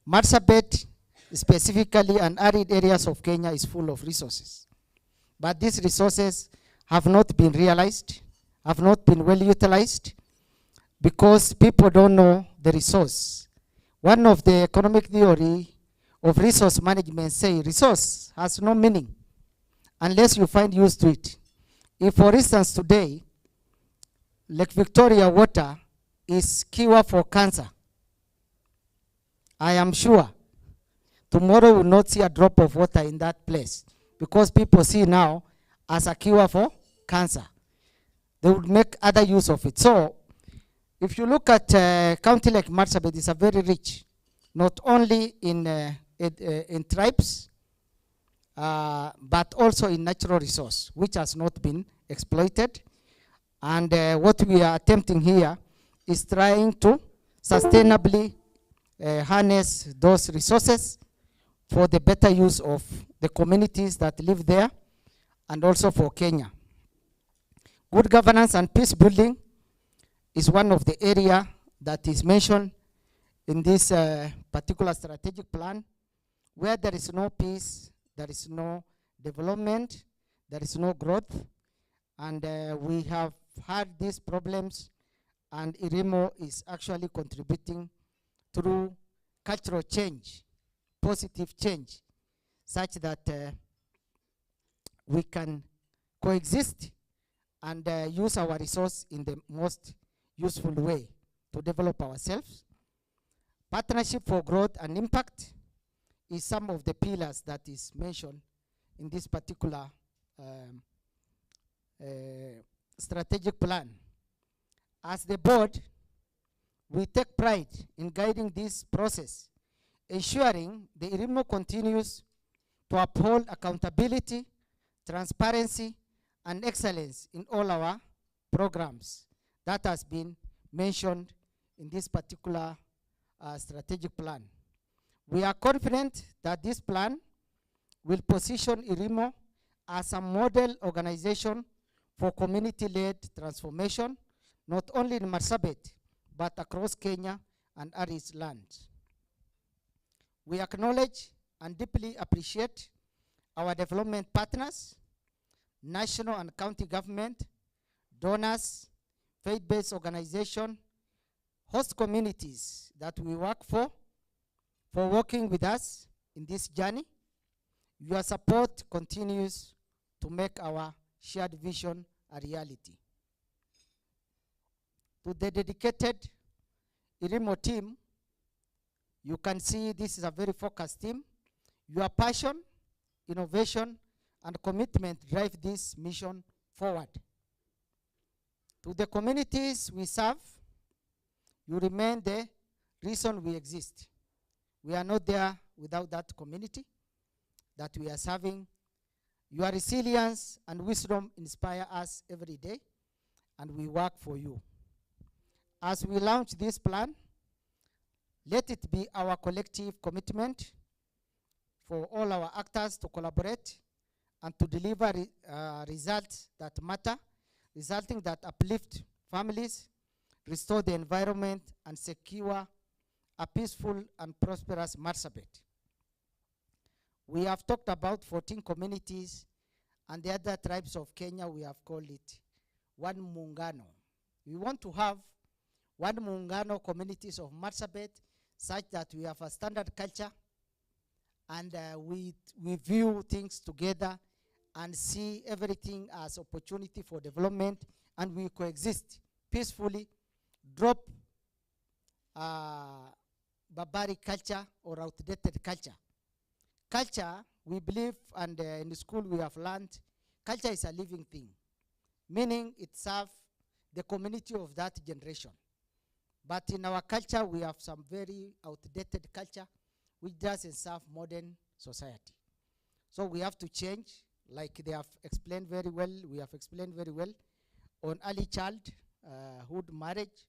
Marsabit, specifically and arid areas of Kenya, is full of resources. But these resources have not been realized, have not been well utilized, because people don't know the resource. One of the economic theory of resource management say resource has no meaning unless you find use to it. If, for instance, today, Lake Victoria water is cure for cancer, I am sure tomorrow we will not see a drop of water in that place, because people see now as a cure for cancer. They would make other use of it. So if you look at county like Marsabit, it's a very rich, not only in tribes, but also in natural resource, which has not been exploited. And what we are attempting here is trying to sustainably harness those resources for the better use of the communities that live there, and also for Kenya. Good governance and peace building is one of the area that is mentioned in this particular strategic plan. Where there is no peace, there is no development, there is no growth. And we have had these problems, and Iremo is actually contributing through cultural change, positive change, such that we can coexist and use our resource in the most useful way to develop ourselves. Partnership for growth and impact is some of the pillars that is mentioned in this particular strategic plan. As the board, we take pride in guiding this process, ensuring the Iremo continues to uphold accountability, transparency, and excellence in all our programs. That has been mentioned in this particular strategic plan. We are confident that this plan will position Iremo as a model organization for community-led transformation, not only in Marsabit, but across Kenya and arid land. We acknowledge and deeply appreciate our development partners, national and county government, donors, faith-based organizations, host communities that we work for working with us in this journey. Your support continues to make our shared vision a reality. To the dedicated Iremo team, you can see this is a very focused team. Your passion, innovation, and commitment drive this mission forward. To the communities we serve, you remain the reason we exist. We are not there without that community that we are serving. Your resilience and wisdom inspire us every day, and we work for you. As we launch this plan, let it be our collective commitment for all our actors to collaborate and to deliver results that matter, resulting that uplift families, restore the environment, and secure a peaceful and prosperous Marsabit. We have talked about 14 communities, and the other tribes of Kenya, we have called it one Muungano. We want to have one Muungano communities of Marsabit, such that we have a standard culture, and we view things together and see everything as opportunity for development, and we coexist peacefully, drop barbaric culture or outdated culture. Culture, we believe, and in the school we have learned, culture is a living thing, meaning it serves the community of that generation. But in our culture, we have some very outdated culture which doesn't serve modern society. So we have to change, like they have explained very well, we have explained very well on early childhood marriage,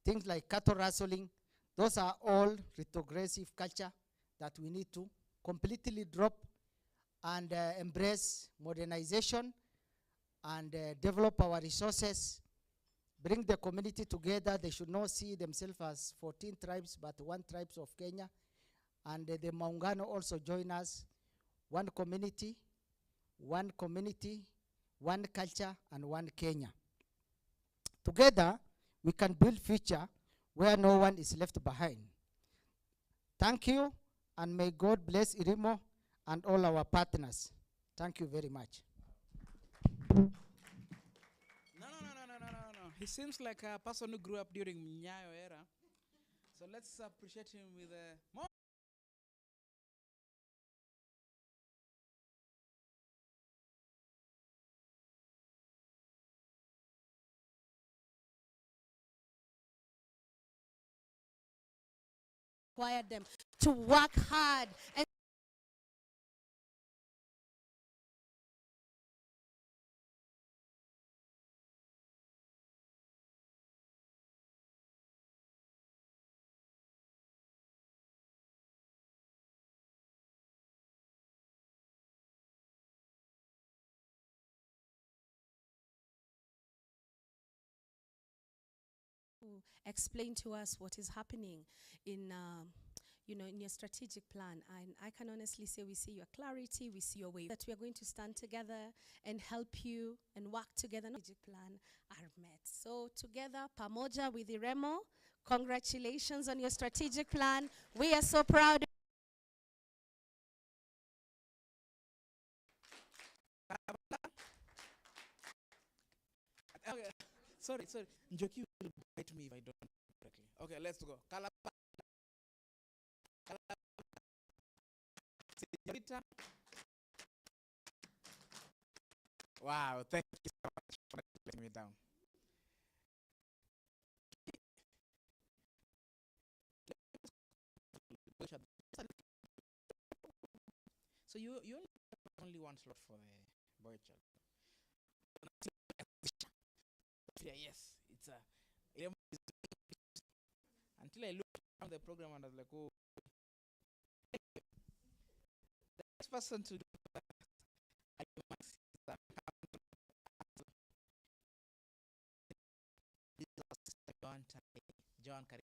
things like cattle rustling. Those are all retrogressive culture that we need to completely drop and embrace modernization and develop our resources, bring the community together. They should not see themselves as 14 tribes, but one tribes of Kenya, And the Maungano also join us. One community, one culture, and one Kenya. Together, we can build future where no one is left behind. Thank you, and may God bless Iremo and all our partners. Thank you very much. No. He seems like a person who grew up during Nyayo era. So let's appreciate him with more. Required them to work hard and explain to us what is happening in in your strategic plan. And I can honestly say we see your clarity, we see your way, that we are going to stand together and help you and work together. Strategic plan are met. So together, pamoja with Iremo, congratulations on your strategic plan. We are so proud. Okay. Sorry. Njoki will bite me if I don't correctly. Okay, let's go. Wow, thank you so much for letting me down. So you only one slot for the boy child. Yeah, yes, it's until I looked at the program and I was like, oh, the next person to do that, John Kari.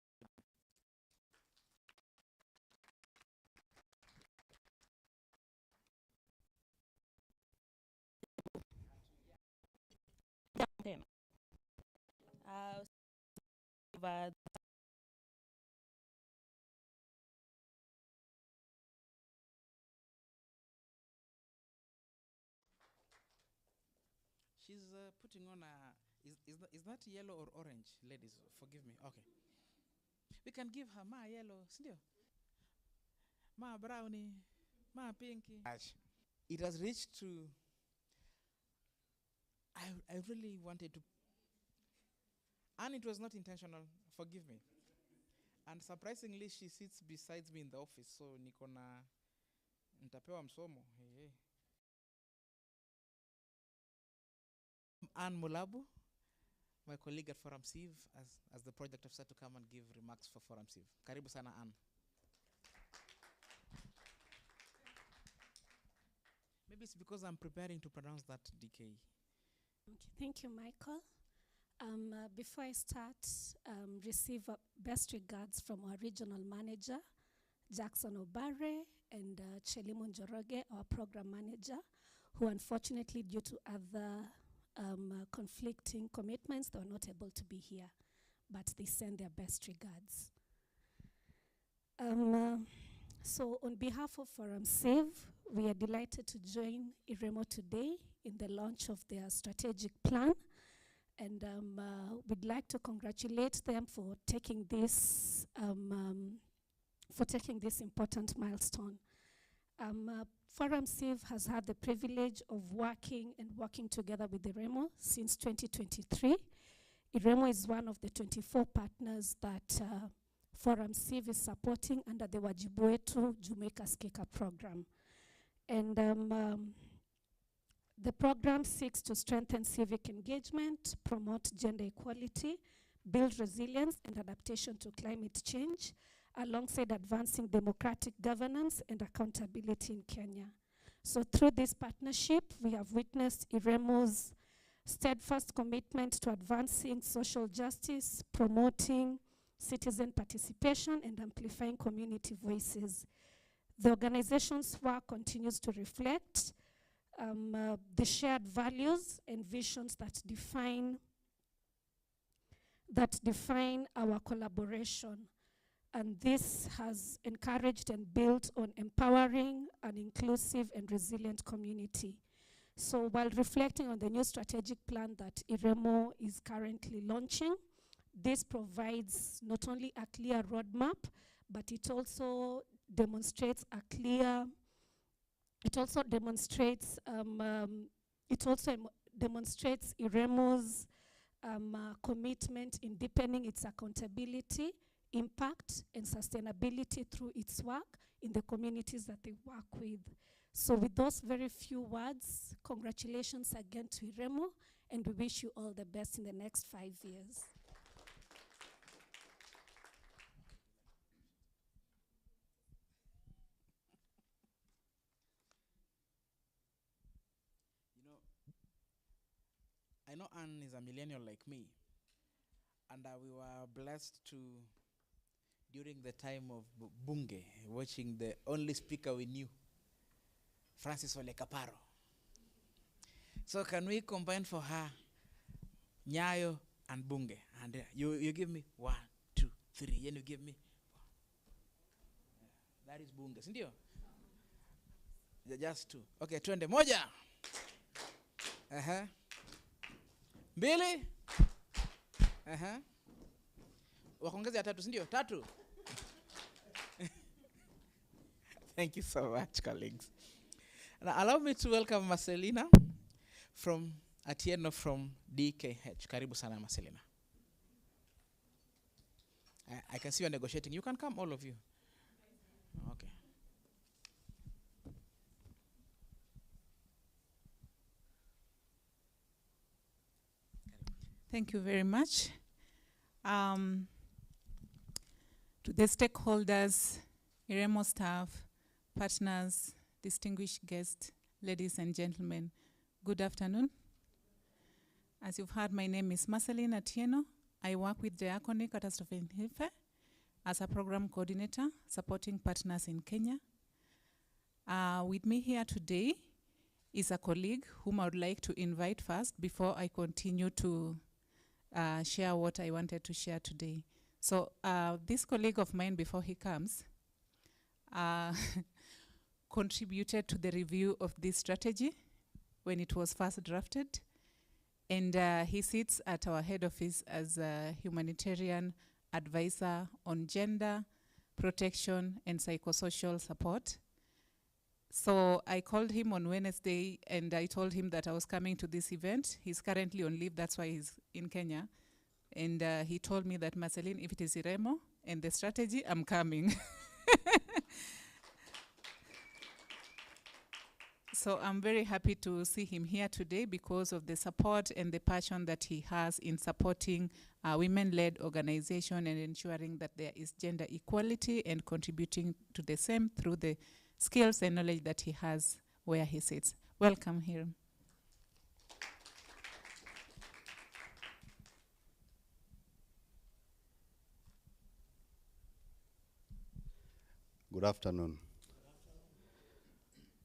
She's putting on a, is that yellow or orange, ladies? Forgive me. Okay. We can give her ma yellow, still. Ma brownie, ma pinky. It has reached to, I really wanted to, and it was not intentional, forgive me. And surprisingly, she sits beside me in the office, so nikona nitapewa msomo. Hey. Anne Mulabu, my colleague at Forum Civ, as the project officer, to come and give remarks for Forum Civ. Karibu sana, Anne. Maybe it's because I'm preparing to pronounce that DK. Okay, thank you, Michael. Before I start, receive best regards from our regional manager, Jackson Obare, and Chelimo Njoroge, our program manager, who unfortunately, due to other conflicting commitments, they were not able to be here, but they send their best regards. So on behalf of Forum Save, we are delighted to join Iremo today in the launch of their strategic plan. And we'd like to congratulate them for taking this important milestone. Forum Civ has had the privilege of working together with Iremo since 2023. Iremo is one of the 24 partners that Forum Civ is supporting under the Wajibu Wetu Jumuika Skika program. And the program seeks to strengthen civic engagement, promote gender equality, build resilience and adaptation to climate change, alongside advancing democratic governance and accountability in Kenya. So through this partnership, we have witnessed Iremo's steadfast commitment to advancing social justice, promoting citizen participation, and amplifying community voices. The organization's work continues to reflect the shared values and visions that define our collaboration. And this has encouraged and built on empowering an inclusive and resilient community. So while reflecting on the new strategic plan that Iremo is currently launching, this provides not only a clear roadmap, but it also demonstrates Iremo's commitment in deepening its accountability, impact, and sustainability through its work in the communities that they work with. So with those very few words, congratulations again to Iremo, and we wish you all the best in the next 5 years. You know, I know Anne is a millennial like me, and we were blessed to, during the time of Bunge, watching the only speaker we knew, Francis Ole Kaparo. So can we combine for her Nyayo and Bunge? And you give me 1, 2, 3, and you give me 1. That is Bunge, sindio? Just 2. Okay, twende moja. Mbili. Wakongeza ya 3, sindio? 3. Thank you so much, colleagues. Now, allow me to welcome Marcelina from Atieno from DKH. Karibu sana, Marcelina. I can see you are negotiating. You can come, all of you. Okay. Thank you very much. To the stakeholders, Iremo staff, partners, distinguished guests, ladies and gentlemen, good afternoon. As you've heard, my name is Marcelina Atieno. I work with Diakoni Catastrophe in Hife as a program coordinator supporting partners in Kenya. With me here today is a colleague whom I would like to invite first before I continue to share what I wanted to share today. So this colleague of mine, before he comes, contributed to the review of this strategy when it was first drafted. And he sits at our head office as a humanitarian advisor on gender, protection, and psychosocial support. So I called him on Wednesday and I told him that I was coming to this event. He's currently on leave, that's why he's in Kenya. And he told me that, Marceline, if it is Iremo and the strategy, I'm coming. So I'm very happy to see him here today because of the support and the passion that he has in supporting women-led organization and ensuring that there is gender equality and contributing to the same through the skills and knowledge that he has where he sits. Welcome here. Good afternoon.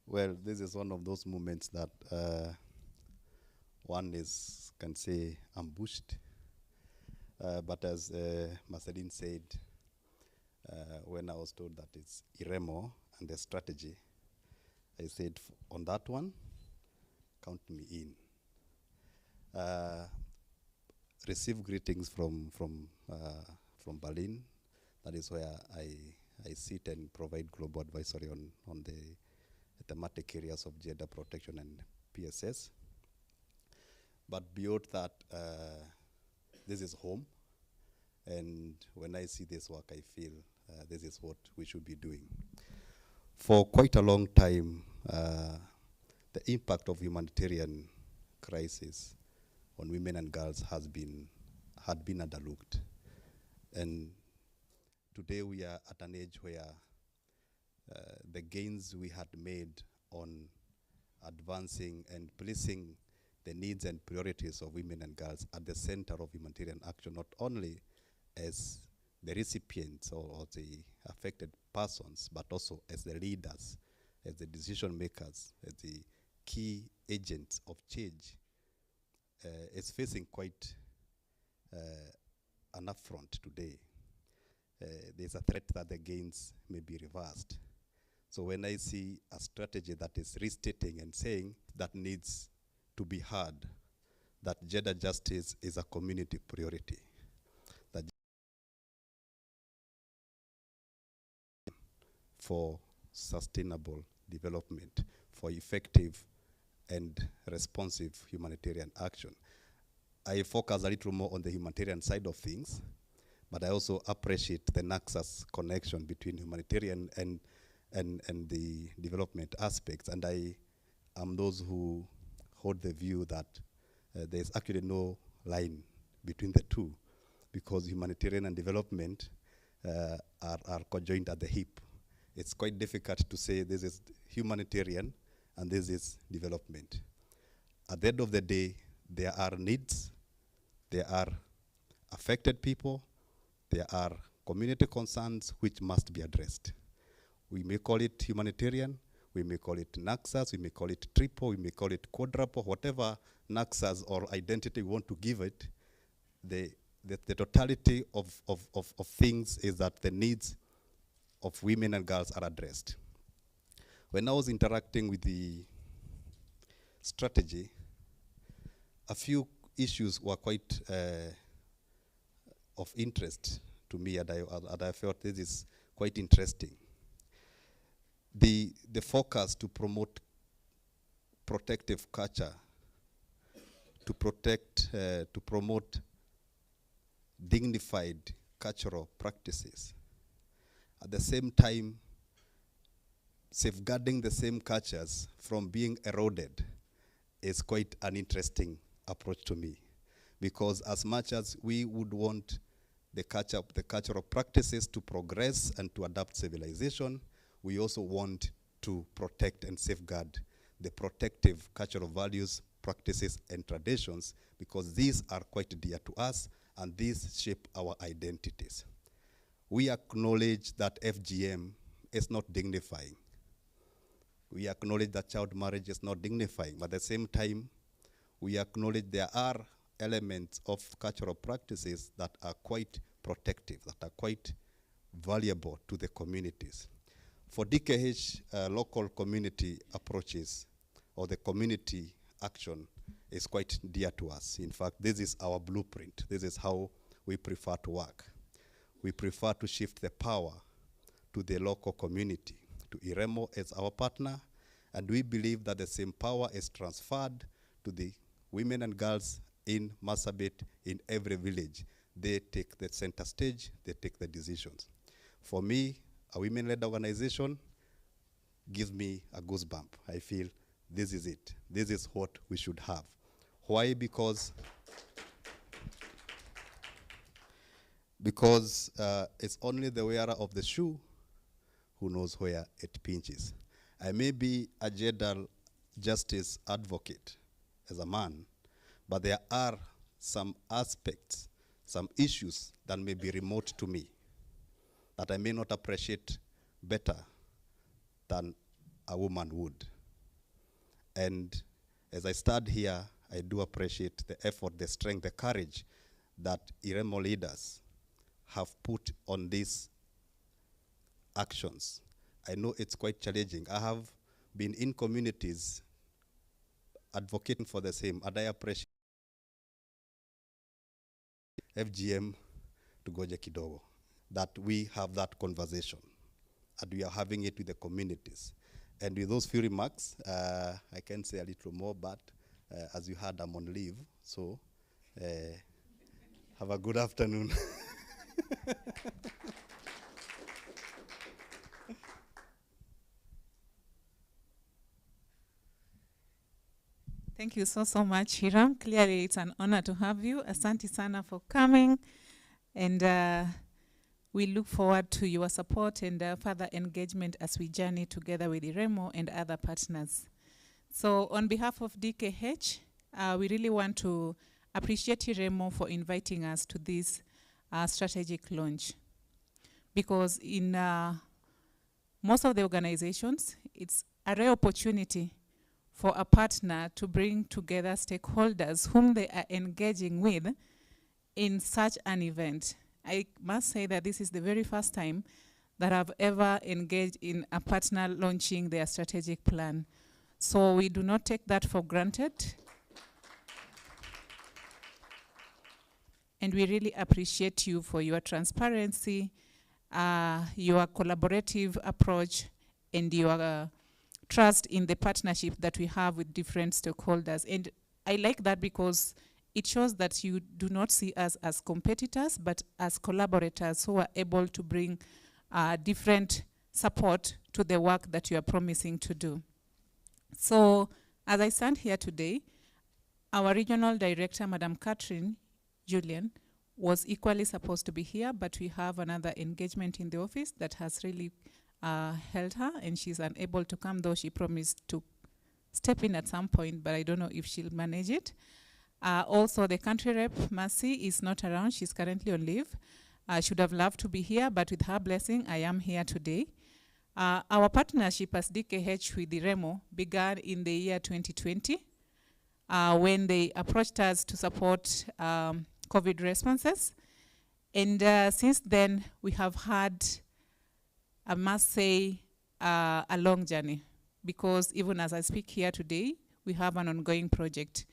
Well, this is one of those moments that one can say ambushed. But as Marceline said, when I was told that it's Iremo and the strategy, I said, on that one, count me in. Receive greetings from Berlin. That is where I sit and provide global advisory on the thematic areas of gender protection and PSS. But beyond that, this is home. And when I see this work, I feel this is what we should be doing. For quite a long time, the impact of humanitarian crisis on women and girls had been underlooked. And today we are at an age where the gains we had made on advancing and placing the needs and priorities of women and girls at the center of humanitarian action, not only as the recipients or the affected persons, but also as the leaders, as the decision makers, as the key agents of change, is facing quite an affront today. There's a threat that the gains may be reversed. So when I see a strategy that is restating and saying that needs to be heard, that gender justice is a community priority, that for sustainable development, for effective and responsive humanitarian action. I focus a little more on the humanitarian side of things, but I also appreciate the nexus connection between humanitarian and the development aspects. And I am those who hold the view that there's actually no line between the two, because humanitarian and development are conjoined at the hip. It's quite difficult to say this is humanitarian and this is development. At the end of the day, there are needs, there are affected people, there are community concerns which must be addressed. We may call it humanitarian, we may call it nexus, we may call it triple, we may call it quadruple, whatever nexus or identity we want to give it. The totality of things is that the needs of women and girls are addressed. When I was interacting with the strategy, a few issues were quite of interest to me, and I felt this is quite interesting. The focus to promote protective culture, to promote dignified cultural practices, at the same time safeguarding the same cultures from being eroded, is quite an interesting approach to me. Because as much as we would want the cultural practices to progress and to adapt civilization, we also want to protect and safeguard the protective cultural values, practices, and traditions, because these are quite dear to us and these shape our identities. We acknowledge that FGM is not dignifying. We acknowledge that child marriage is not dignifying, but at the same time, we acknowledge there are elements of cultural practices that are quite protective, that are quite valuable to the communities. For DKH, local community approaches or the community action is quite dear to us. In fact, this is our blueprint. This is how we prefer to work. We prefer to shift the power to the local community, to Iremo as our partner, and we believe that the same power is transferred to the women and girls in Marsabit, in every village. They take the center stage, they take the decisions. For me, a women-led organization gives me a goosebump. I feel this is it. This is what we should have. Why? Because it's only the wearer of the shoe who knows where it pinches. I may be a gender justice advocate as a man, but there are some aspects, some issues that may be remote to me, that I may not appreciate better than a woman would. And as I stand here, I do appreciate the effort, the strength, the courage that Iremo leaders have put on these actions. I know it's quite challenging. I have been in communities advocating for the same, and I appreciate FGM to goja kidogo, that we have that conversation, and we are having it with the communities. And with those few remarks, I can say a little more, but as you heard, I'm on leave, so have a good afternoon. Thank you so much, Hiram. Clearly, it's an honor to have you. Asante sana for coming. And we look forward to your support and further engagement as we journey together with Iremo and other partners. So on behalf of DKH, we really want to appreciate Iremo for inviting us to this strategic launch. because in most of the organizations, it's a rare opportunity for a partner to bring together stakeholders whom they are engaging with in such an event. I must say that this is the very first time that I've ever engaged in a partner launching their strategic plan. So we do not take that for granted. And we really appreciate you for your transparency, your collaborative approach, and your trust in the partnership that we have with different stakeholders. And I like that because it shows that you do not see us as competitors, but as collaborators who are able to bring different support to the work that you are promising to do. So as I stand here today, our regional director, Madam Catherine Julian, was equally supposed to be here, but we have another engagement in the office that has really held her, and she's unable to come, though she promised to step in at some point, but I don't know if she'll manage it. Also, the country rep, Mercy, is not around. She's currently on leave. Should have loved to be here, but with her blessing, I am here today. Our partnership as DKH with Iremo began in the year 2020 when they approached us to support COVID responses. And since then, we have had, I must say, a long journey, because even as I speak here today, we have an ongoing project.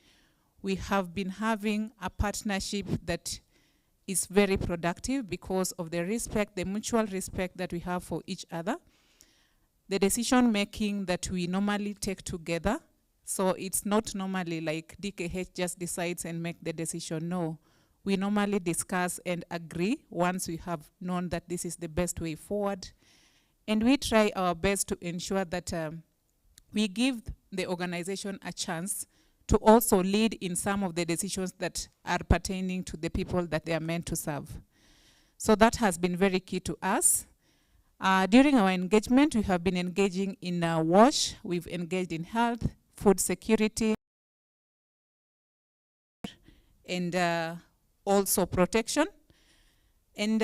We have been having a partnership that is very productive because of the respect, the mutual respect that we have for each other, the decision making that we normally take together. So it's not normally like DKH just decides and make the decision. No, we normally discuss and agree once we have known that this is the best way forward. And we try our best to ensure that we give the organization a chance to also lead in some of the decisions that are pertaining to the people that they are meant to serve. So that has been very key to us. During our engagement, we have been engaging in WASH, we've engaged in health, food security, and also protection. And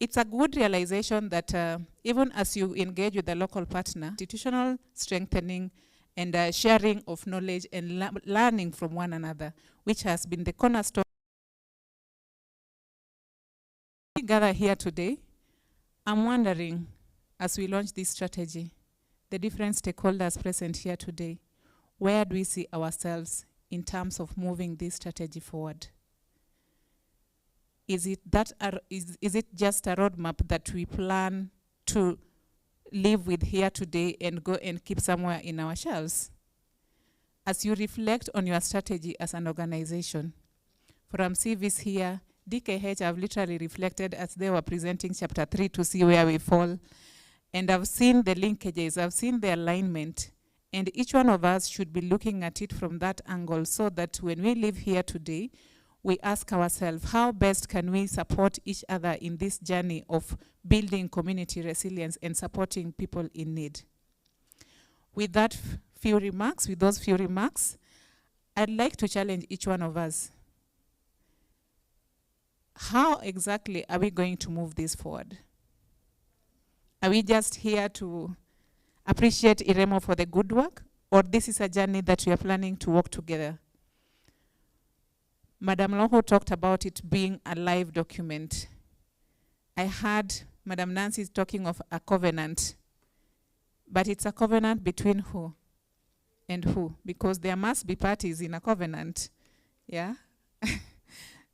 it's a good realization that even as you engage with the local partner, institutional strengthening and sharing of knowledge and learning from one another, which has been the cornerstone. We gather here today. I'm wondering, as we launch this strategy, the different stakeholders present here today, where do we see ourselves in terms of moving this strategy forward? Is it just a roadmap that we plan to live with here today and go and keep somewhere in our shelves? As you reflect on your strategy as an organization, from CVs here, DKH have literally reflected as they were presenting chapter 3 to see where we fall. And I've seen the linkages, I've seen the alignment, and each one of us should be looking at it from that angle so that when we live here today, we ask ourselves, how best can we support each other in this journey of building community resilience and supporting people in need? With those few remarks, I'd like to challenge each one of us. How exactly are we going to move this forward? Are we just here to appreciate Iremo for the good work, or this is a journey that we are planning to walk together? Madam Loho talked about it being a live document. I heard Madam Nancy talking of a covenant, but it's a covenant between who and who? Because there must be parties in a covenant, yeah?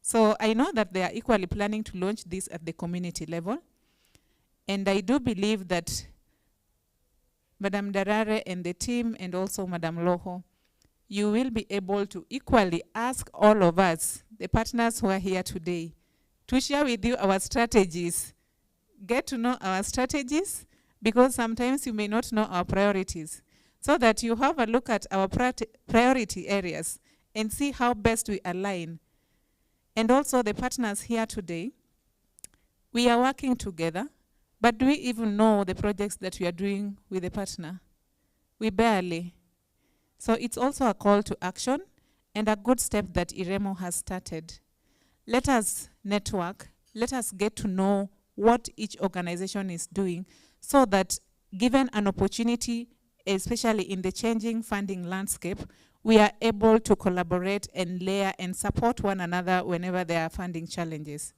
So I know that they are equally planning to launch this at the community level, and I do believe that Madam Darare and the team, and also Madam Loho, you will be able to equally ask all of us, the partners who are here today, to share with you our strategies. Get to know our strategies, because sometimes you may not know our priorities, so that you have a look at our priority areas and see how best we align. And also the partners here today, we are working together, but do we even know the projects that we are doing with the partner? We barely. So it's also a call to action and a good step that Iremo has started. Let us network, let us get to know what each organization is doing, so that given an opportunity, especially in the changing funding landscape, we are able to collaborate and layer and support one another whenever there are funding challenges.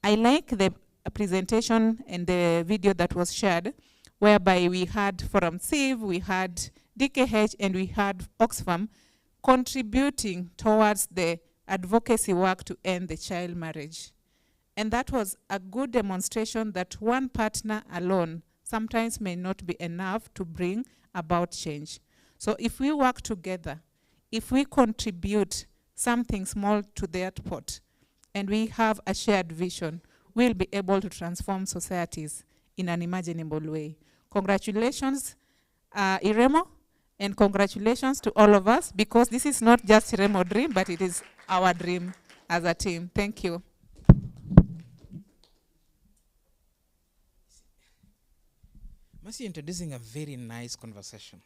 I like the presentation and the video that was shared, whereby we had Forum Civ, we had DKH, and we had Oxfam contributing towards the advocacy work to end the child marriage. And that was a good demonstration that one partner alone sometimes may not be enough to bring about change. So if we work together, if we contribute something small to that pot, and we have a shared vision, we'll be able to transform societies in an imaginable way. Congratulations, Iremo, and congratulations to all of us, because this is not just Iremo dream, but it is our dream as a team. Thank you. Mercy introducing a very nice conversation.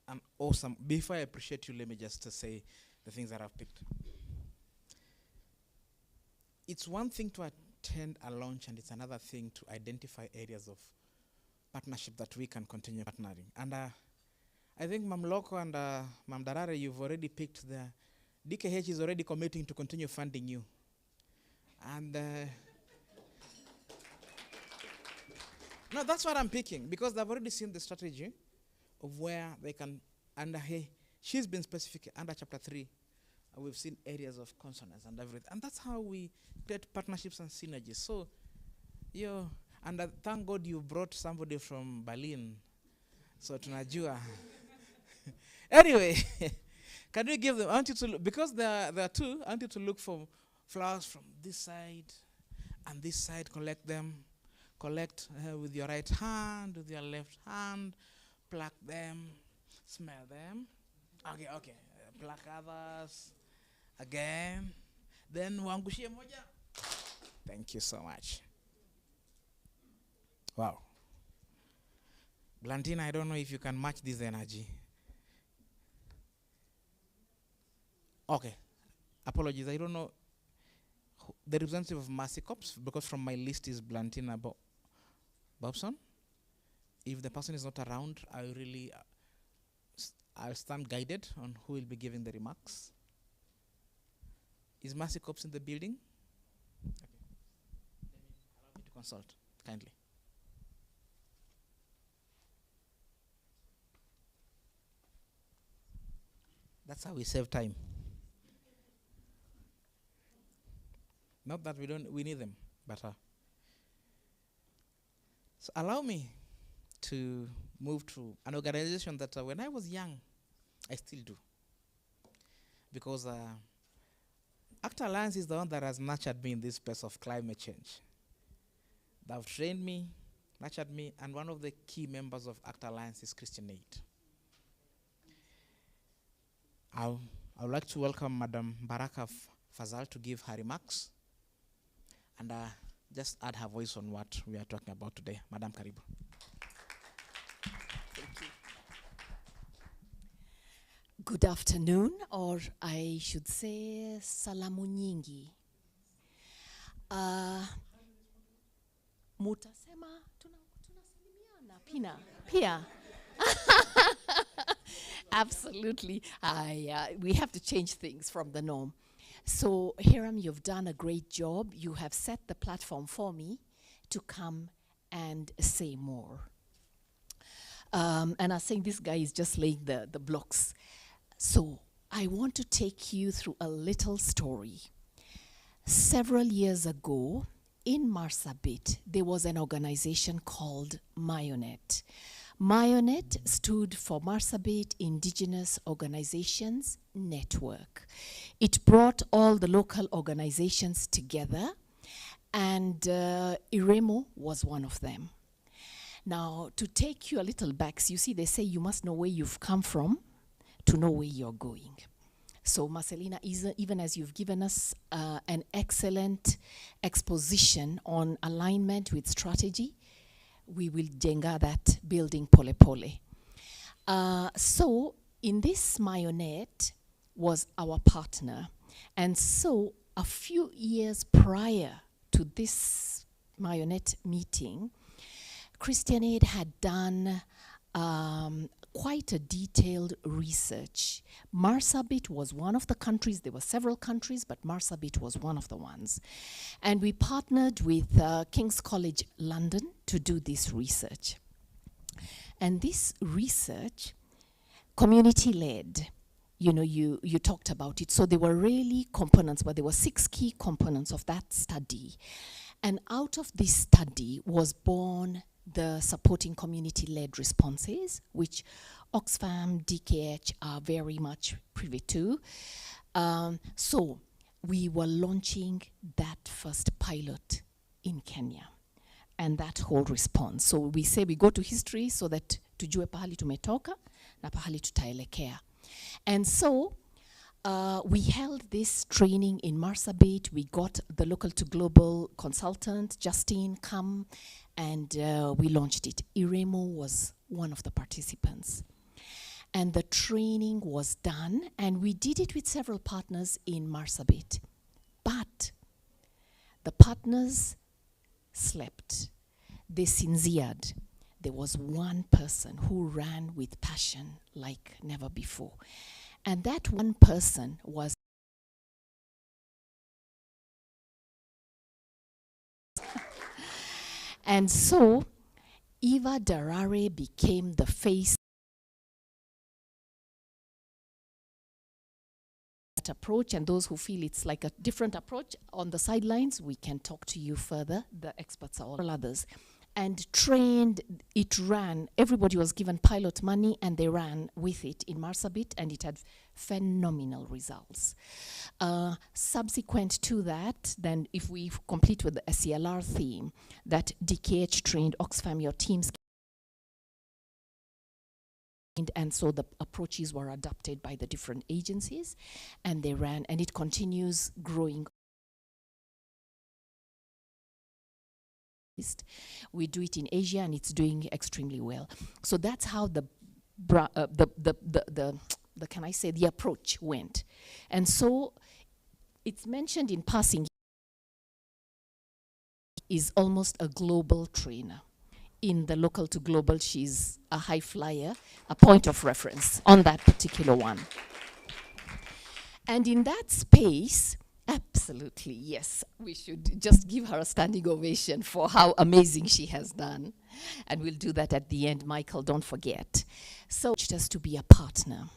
And awesome. Before I appreciate you, let me just say the things that I've picked. It's one thing to attend a launch, and it's another thing to identify areas of partnership that we can continue partnering. And I think Mam Loko and Mam Darare, you've already picked the DKH is already committing to continue funding you. And no, that's what I'm picking, because they've already seen the strategy of where they can, under hey, she's been specific under chapter 3. We've seen areas of consonance and everything. And that's how we create partnerships and synergies. So, and thank God you brought somebody from Berlin. So, tunajua. Anyway, can we give them, I want you to look, because there are two, I want you to look for flowers from this side and this side, collect them. Collect with your right hand, with your left hand, pluck them, smell them. Okay. Pluck others. Again. Then wangushie moja. Thank you so much. Wow. Blantina, I don't know if you can match this energy. Okay. Apologies, I don't know the representative of Mercy Corps, because from my list is Blantina Bobson. If the person is not around, I'll stand guided on who will be giving the remarks. Is Mercy Corps in the building? Okay. Allow me to consult, kindly. That's how we save time. Not that we need them, but so allow me to move to an organization that when I was young, I still do. Because ACT Alliance is the one that has nurtured me in this space of climate change. They have trained me, nurtured me, and one of the key members of ACT Alliance is Christian Aid. I would like to welcome Madam Baraka Fazal to give her remarks, and just add her voice on what we are talking about today. Madam Karibu. Thank you. Good afternoon, or I should say salamu nyingi. Mutasema tunasalimiana pia. Absolutely. We have to change things from the norm. So, Hiram, you've done a great job. You have set the platform for me to come and say more. And I think this guy is just laying the blocks. So, I want to take you through a little story. Several years ago, in Marsabit, there was an organization called Mayonet. Mayonet stood for Marsabit Indigenous Organizations Network. It brought all the local organizations together, and Iremo was one of them. Now, to take you a little back, so you see, they say you must know where you've come from to know where you're going. So, Marcelina, even as you've given us an excellent exposition on alignment with strategy, we will jenga that building pole pole. So, in this Mayonet was our partner. And so, a few years prior to to this marionette meeting, Christian Aid had done quite a detailed research. Marsabit was one of the countries. There were several countries, but Marsabit was one of the ones. And we partnered with King's College London to do this research. And this research, community-led, you know, you talked about it. So there were really components, but there were 6 key components of that study. And out of this study was born the supporting community-led responses, which Oxfam, DKH are very much privy to. So we were launching that first pilot in Kenya and that whole response. So we say we go to history so that tujue pahali tumetoka na pahali tutaelekea. And so we held this training in Marsabit. We got the local to global consultant, Justine, come, and we launched it. Iremo was one of the participants. And the training was done, and we did it with several partners in Marsabit. But the partners slept. They sincered. There was one person who ran with passion like never before. And that one person was and so Eva Darare became the face approach, and those who feel it's like a different approach on the sidelines, we can talk to you further. The experts are all others. And trained, it ran, everybody was given pilot money and they ran with it in Marsabit, and it had phenomenal results. Subsequent to that, then if we complete with the SCLR theme, that DKH trained Oxfam, your teams, and so the approaches were adopted by the different agencies, and they ran, and it continues growing. We do it in Asia, and it's doing extremely well. So that's how the can I say, the approach went. And so it's mentioned in passing, is almost a global trainer. In the local to global, she's a high flyer, a point of reference on that particular one. And in that space, absolutely, yes, we should just give her a standing ovation for how amazing she has done. And we'll do that at the end, Michael, don't forget. So just to be a partner.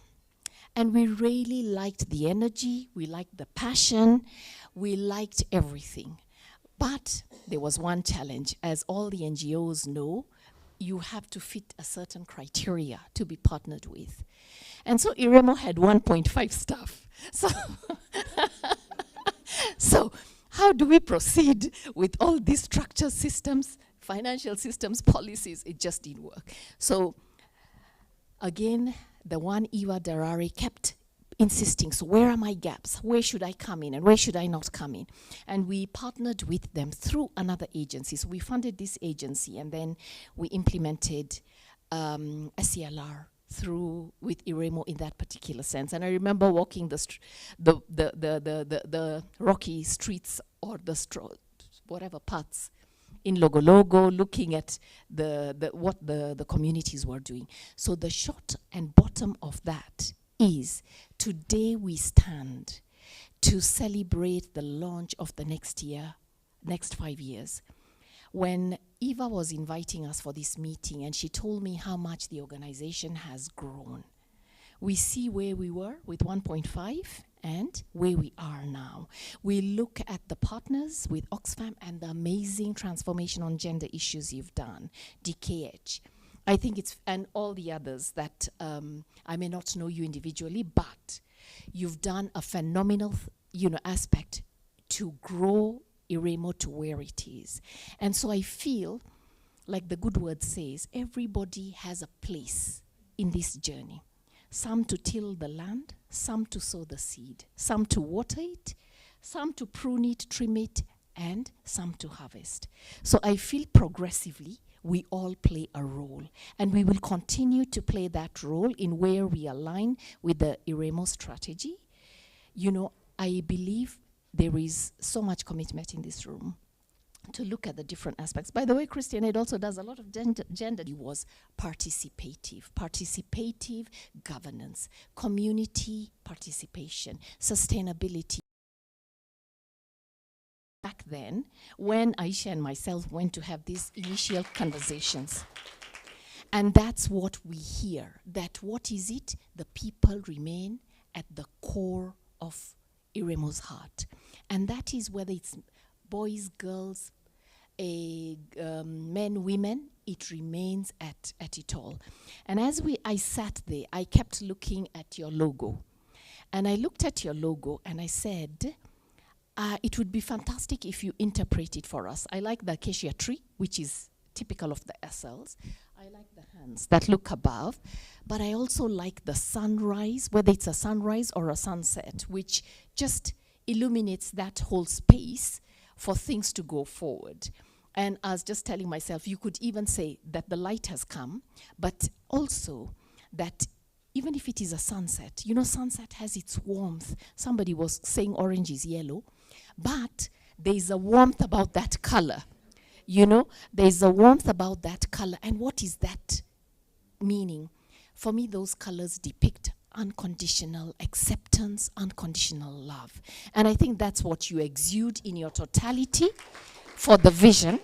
And we really liked the energy, we liked the passion, we liked everything. But there was one challenge. As all the NGOs know, you have to fit a certain criteria to be partnered with. And so Iremo had 1.5 staff. So how do we proceed with all these structure systems, financial systems, policies? It just didn't work. So again, the one Eva Darare kept insisting, so where are my gaps? Where should I come in and where should I not come in? And we partnered with them through another agency. So we funded this agency, and then we implemented SCLR through with Iremo in that particular sense. And I remember walking the rocky streets or whatever paths in Logologo, looking at what the communities were doing. So the short and bottom of that is today we stand to celebrate the launch of the next 5 years. When Eva was inviting us for this meeting and she told me how much the organization has grown, we see where we were with 1.5 and where we are now. We look at the partners with Oxfam and the amazing transformation on gender issues you've done, DKH. I think it's, and all the others that I may not know you individually, but you've done a phenomenal aspect to grow Iremo to where it is. And so I feel, like the good word says, everybody has a place in this journey. Some to till the land, some to sow the seed, some to water it, some to prune it, trim it, and some to harvest. So I feel progressively we all play a role, and we will continue to play that role in where we align with the Iremo strategy. You know, I believe there is so much commitment in this room. to look at the different aspects. By the way, Christian Aid also does a lot of gender. It was participative governance, community participation, sustainability. Back then, when Aisha and myself went to have these initial conversations, and that's what we hear, that what is it? The people remain at the core of Iremo's heart. And that is whether it's boys, girls, men, women, it remains at it all. And as I sat there, I kept looking at your logo. And I looked at your logo and I said, it would be fantastic if you interpret it for us. I like the acacia tree, which is typical of the SLs. I like the hands that look above, but I also like the sunrise, whether it's a sunrise or a sunset, which just illuminates that whole space for things to go forward. And I was just telling myself, you could even say that the light has come, but also that even if it is a sunset, you know, sunset has its warmth. Somebody was saying orange is yellow, but there's a warmth about that color. You know, there's a warmth about that color. And what is that meaning? For me, those colors depict unconditional acceptance, unconditional love. And I think that's what you exude in your totality for the vision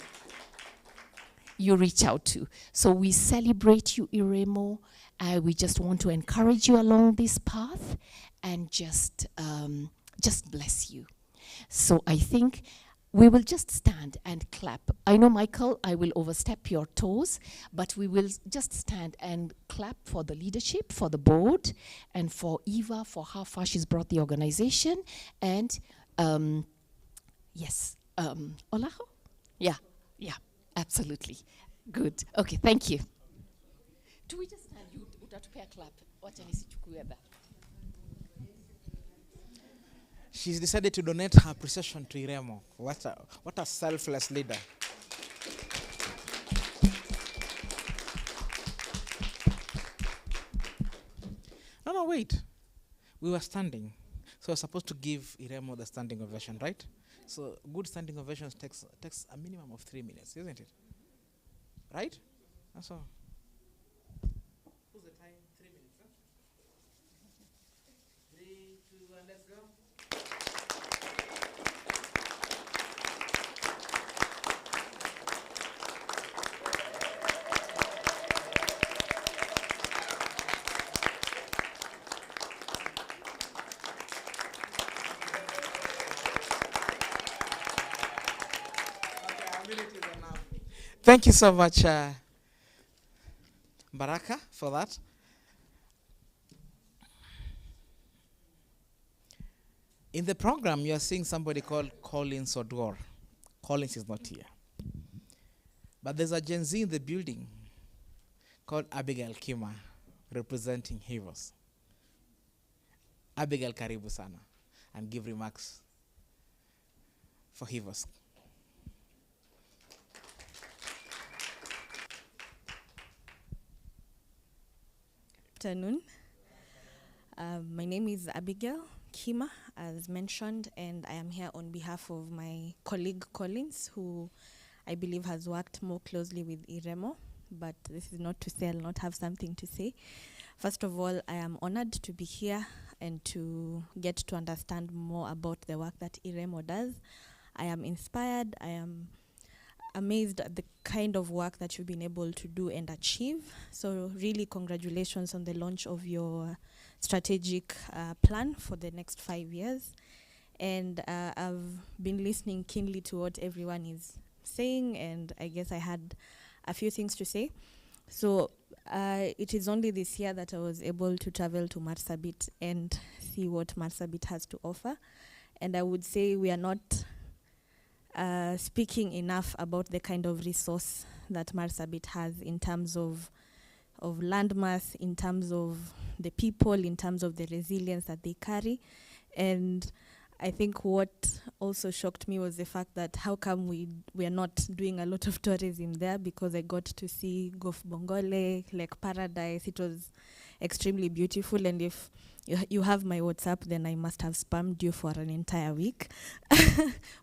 you reach out to. So we celebrate you, Iremo. We just want to encourage you along this path and just bless you. So I think we will just stand and clap. I know, Michael, I will overstep your toes, but we will just stand and clap for the leadership, for the board, and for Eva, for how far she's brought the organization. And yes, Olaho? Yeah, absolutely. Good. Okay, thank you. Do we just stand? You utatupea clap. Wacha nisichukue that. She's decided to donate her appreciation to Iremo. What a selfless leader. No, wait. We were standing. So we're supposed to give Iremo the standing ovation, right? So good standing ovations takes a minimum of 3 minutes, isn't it? Right? That's all. Who's the time? 3 minutes, huh? 3, 2, 1, let's go. Thank you so much, Baraka, for that. In the program, you are seeing somebody called Collins Odwar. Collins is not here. But there's a Gen Z in the building called Abigail Kima, representing Hivos. Abigail, karibu sana, and give remarks for Hivos. Afternoon. My name is Abigail Kima, as mentioned, and I am here on behalf of my colleague Collins, who I believe has worked more closely with Iremo, but this is not to say I'll not have something to say. First of all, I am honored to be here and to get to understand more about the work that Iremo does. I am inspired. I am amazed at the kind of work that you've been able to do and achieve. So really congratulations on the launch of your strategic plan for the next 5 years. And I've been listening keenly to what everyone is saying, and I guess I had a few things to say. So it is only this year that I was able to travel to Marsabit and see what Marsabit has to offer. And I would say we are not speaking enough about the kind of resource that Marsabit has in terms of landmass, in terms of the people, in terms of the resilience that they carry. And I think what also shocked me was the fact that how come we are not doing a lot of tourism there, because I got to see Gof Bongole, Lake Paradise. It was extremely beautiful, and if you have my WhatsApp, then I must have spammed you for an entire week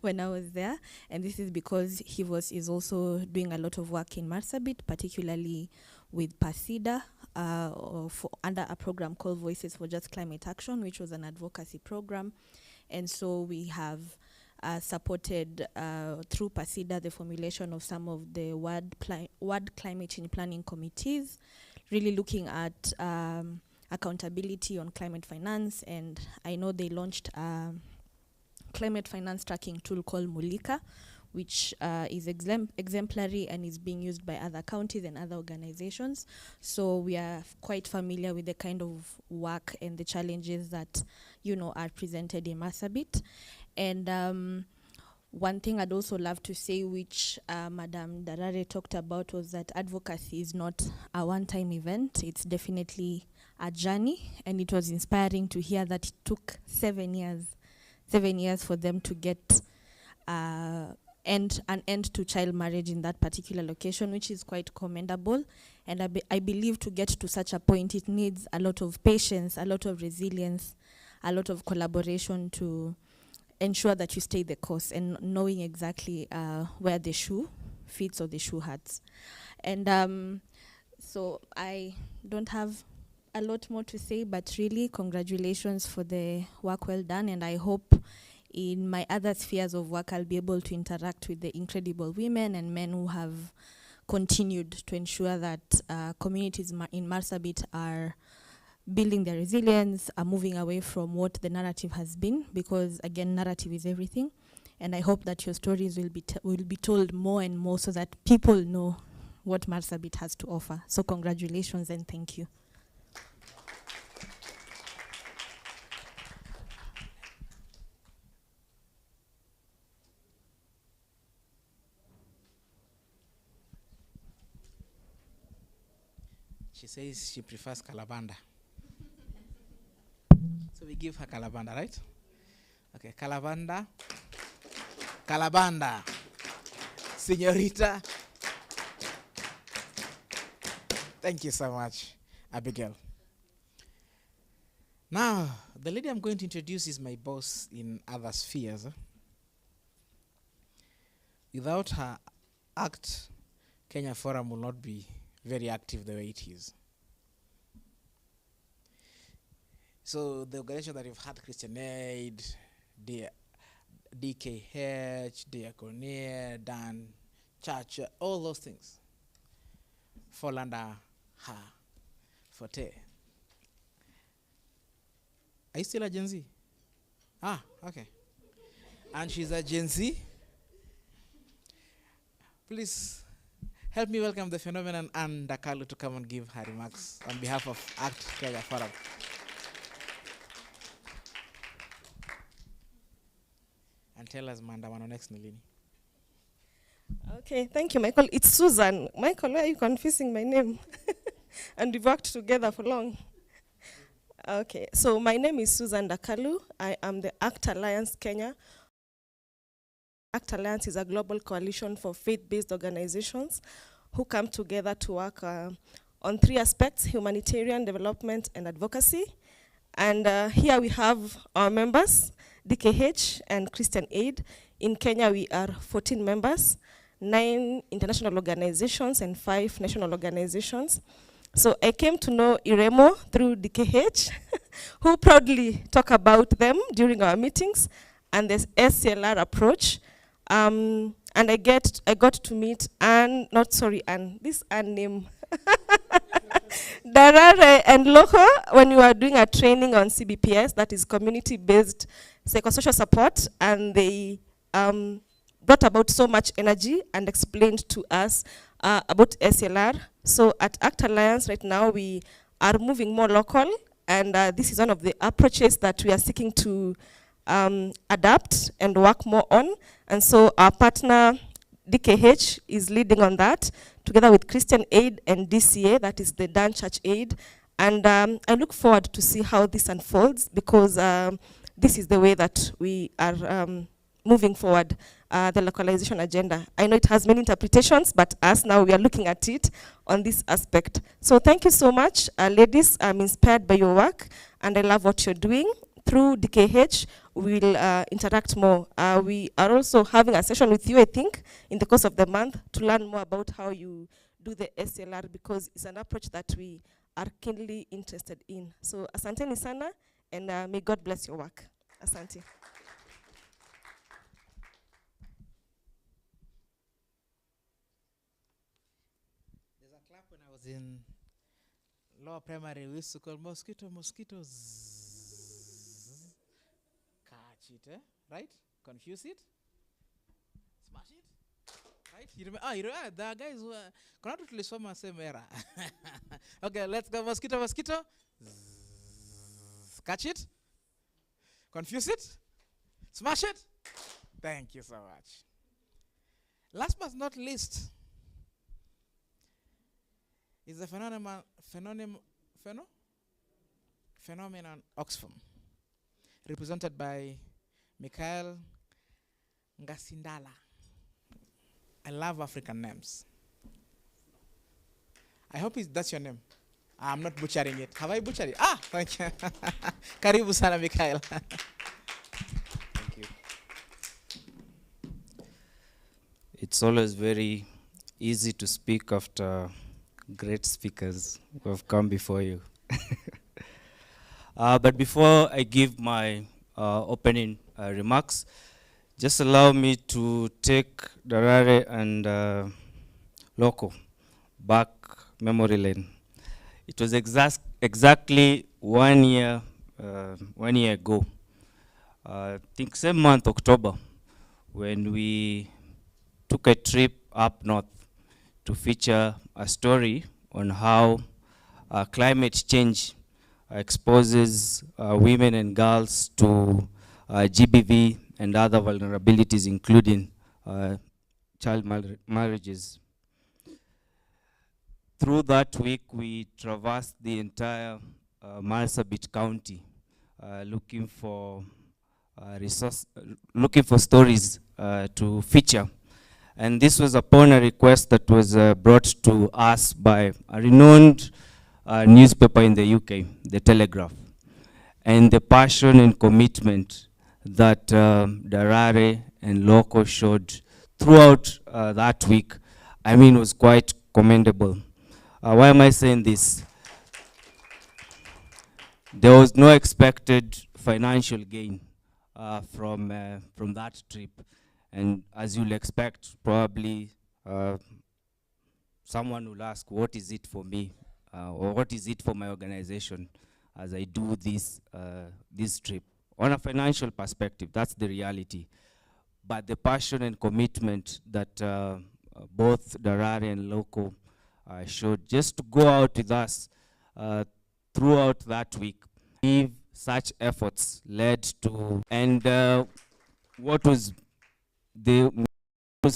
when I was there. And this is because he is also doing a lot of work in Marsabit, particularly with PASIDA, under a program called Voices for Just Climate Action, which was an advocacy program. And so we have supported through PASIDA the formulation of some of the ward climate change planning committees, really looking at accountability on climate finance. And I know they launched a climate finance tracking tool called Mulika, which is exemplary and is being used by other counties and other organizations. So we are quite familiar with the kind of work and the challenges that, are presented in Marsabit. And one thing I'd also love to say, which Madam Darare talked about, was that advocacy is not a one-time event. It's definitely a journey, and it was inspiring to hear that it took 7 years for them to get an end to child marriage in that particular location, which is quite commendable. And I believe to get to such a point, it needs a lot of patience, a lot of resilience, a lot of collaboration to ensure that you stay the course, and knowing exactly where the shoe fits or the shoe hurts. And so I don't have a lot more to say, but really congratulations for the work well done. And I hope in my other spheres of work, I'll be able to interact with the incredible women and men who have continued to ensure that communities in Marsabit are building their resilience, are moving away from what the narrative has been, because again, narrative is everything. And I hope that your stories will be told more and more so that people know what Marsabit has to offer. So congratulations and thank you. She says she prefers Kalabanda. So we give her Kalabanda, right? Okay, Kalabanda. Kalabanda. Señorita. Thank you so much, Abigail. Now, the lady I'm going to introduce is my boss in other spheres. Without her act, Kenya Forum will not be very active the way it is. So the organization that you've had, Christian Aid, DKH, Diaconia, Dan, Church, all those things fall under her forte. Are you still a Gen Z? Ah, okay. And she's a Gen Z. Please help me welcome the phenomenon Anne Dakalu to come and give her remarks on behalf of ACT Kenya Forum. And tell us Mandamano next Nilini. Okay, thank you, Michael. It's Susan. Michael, why are you confusing my name? And we've worked together for long. Okay, so my name is Susan Dakalu. I am the ACT Alliance Kenya. ACT Alliance is a global coalition for faith-based organizations who come together to work on three aspects: humanitarian, development, and advocacy. And here we have our members, DKH and Christian Aid. In Kenya, we are 14 members, 9 international organizations and 5 national organizations. So I came to know Iremo through DKH, who proudly talk about them during our meetings and the SCLR approach. And I got to meet Anne, this Anne name, Darare and Loho, when we were doing a training on CBPS, that is community-based psychosocial support, and they brought about so much energy and explained to us about SLR. So at ACT Alliance right now, we are moving more local, and this is one of the approaches that we are seeking to adapt and work more on. And so our partner, DKH, is leading on that, together with Christian Aid and DCA, that is the Dan Church Aid. And I look forward to see how this unfolds, because this is the way that we are moving forward the localization agenda. I know it has many interpretations, but us now we are looking at it on this aspect. So thank you so much, ladies. I'm inspired by your work, and I love what you're doing. Through DKH, we will interact more. We are also having a session with you, I think, in the course of the month to learn more about how you do the SLR, because it's an approach that we are keenly interested in. So asanteni sana, and may God bless your work. Asante. There's a clap when I was in lower primary. We used to call mosquitoes. Catch it, right? Confuse it, smash it, right? You remember, the guys who are cannot tulisoma same era. Okay, let's go. Mosquito. Catch it, confuse it, smash it. Thank you so much. Last but not least is the phenomenon Oxfam, represented by Mikhail Ngasindala. I love African names. I hope that's your name. I'm not butchering it. Have I butchered it? Thank you. Karibu sana, Mikhail. Thank you. It's always very easy to speak after great speakers who have come before you. But before I give my opening remarks, just allow me to take Darare and Loco back memory lane. It was exactly 1 year, 1 year ago, I think same month, October, when we took a trip up north to feature a story on how climate change exposes women and girls to GBV and other vulnerabilities, including child marriages. Through that week, we traversed the entire Marsabit County, looking for stories to feature. And this was upon a request that was brought to us by a renowned newspaper in the UK, The Telegraph. And the passion and commitment that Darare and Loco showed throughout that week, I mean, was quite commendable. Why am I saying this? There was no expected financial gain from that trip. And as you'll expect, probably someone will ask, what is it for me? Or what is it for my organization as I do this trip? On a financial perspective, that's the reality. But the passion and commitment that both Darare and Loco showed just to go out with us throughout that week. Such efforts led to, and what was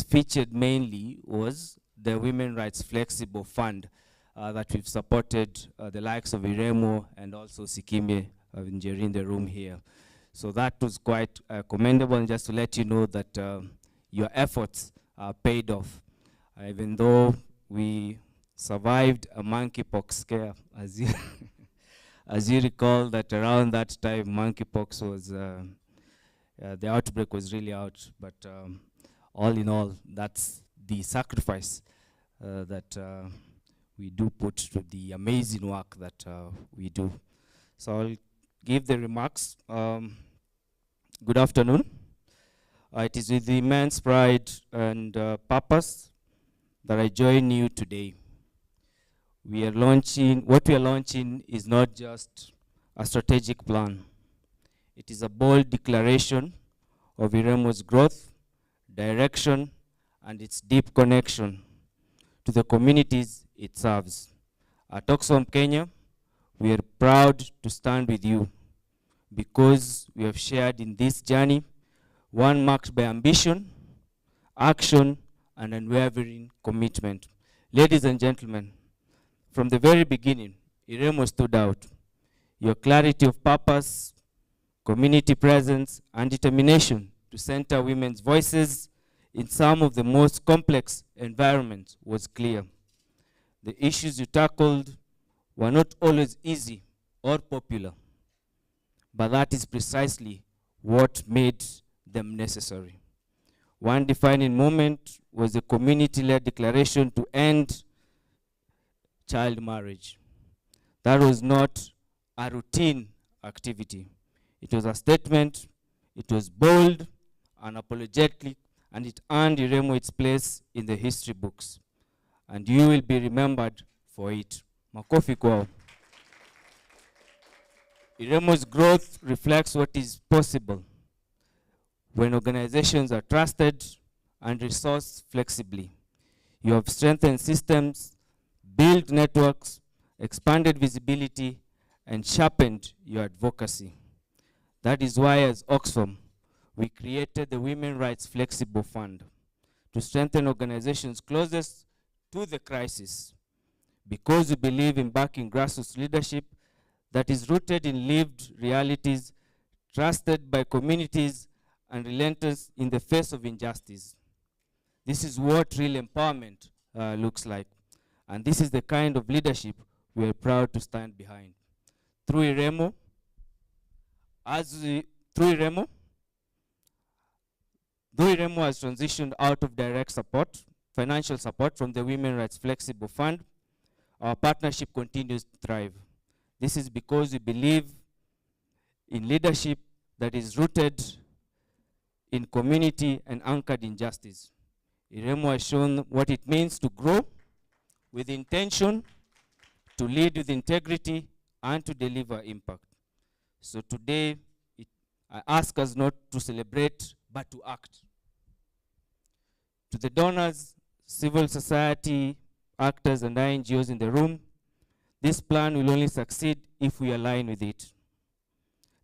featured mainly was the Women Rights Flexible Fund that we've supported the likes of Iremo and also Sikime Njeri in the room here. So that was quite commendable, and just to let you know that your efforts paid off. Even though we survived a monkeypox scare, as you, as you recall that around that time monkeypox was, the outbreak was really out, but all in all, that's the sacrifice that we do put to the amazing work that we do. So I'll give the remarks. Good afternoon. It is with immense pride and purpose that I join you today. What we are launching is not just a strategic plan. It is a bold declaration of Iremo's growth, direction, and its deep connection to the communities it serves. At Oxfam Kenya, we are proud to stand with you because we have shared in this journey, one marked by ambition, action, and unwavering commitment. Ladies and gentlemen, from the very beginning, Iremo stood out. Your clarity of purpose, community presence, and determination to center women's voices in some of the most complex environments was clear. The issues you tackled were not always easy or popular, but that is precisely what made them necessary. One defining moment was the community-led declaration to end child marriage. That was not a routine activity. It was a statement, it was bold, unapologetic, and it earned Iremo its place in the history books. And you will be remembered for it. Makofi kwao. Iremo's growth reflects what is possible when organizations are trusted and resourced flexibly. You have strengthened systems, built networks, expanded visibility, and sharpened your advocacy. That is why, as Oxfam, we created the Women Rights Flexible Fund to strengthen organizations closest to the crisis, because we believe in backing grassroots leadership that is rooted in lived realities, trusted by communities, and relentless in the face of injustice. This is what real empowerment looks like. And this is the kind of leadership we are proud to stand behind. Through Iremo, though Iremo has transitioned out of direct support, financial support from the Women Rights Flexible Fund, our partnership continues to thrive. This is because we believe in leadership that is rooted in community and anchored in justice. Iremo has shown what it means to grow with intention, to lead with integrity, and to deliver impact. So today, I ask us not to celebrate, but to act. To the donors, civil society actors, and NGOs in the room, this plan will only succeed if we align with it.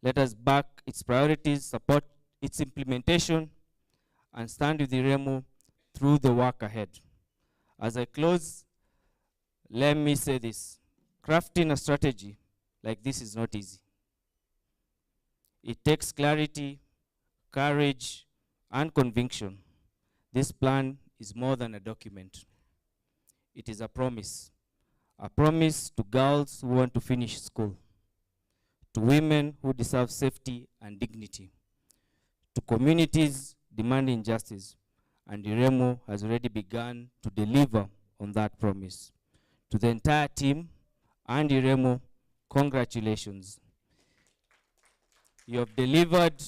Let us back its priorities, support its implementation, and stand with Iremo through the work ahead. As I close, let me say this. Crafting a strategy like this is not easy. It takes clarity, courage, and conviction. This plan is more than a document. It is a promise to girls who want to finish school, to women who deserve safety and dignity, to communities demanding justice, and Iremo has already begun to deliver on that promise. To the entire team and Iremo, congratulations. You have delivered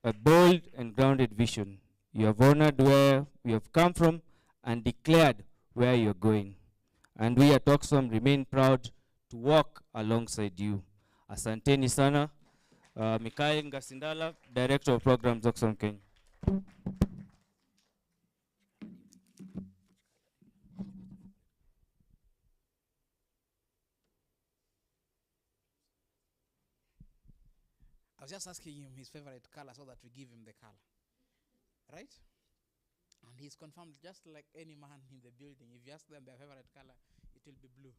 a bold and grounded vision. You have honored where we have come from and declared where you're going. And we at Oxfam remain proud to walk alongside you. Asanteni sana. Mikhail Ngasindala, Director of Programs, Oxfam Kenya. I was just asking him his favorite color so that we give him the color. Right? And he's confirmed, just like any man in the building, if you ask them their favorite color, it will be blue.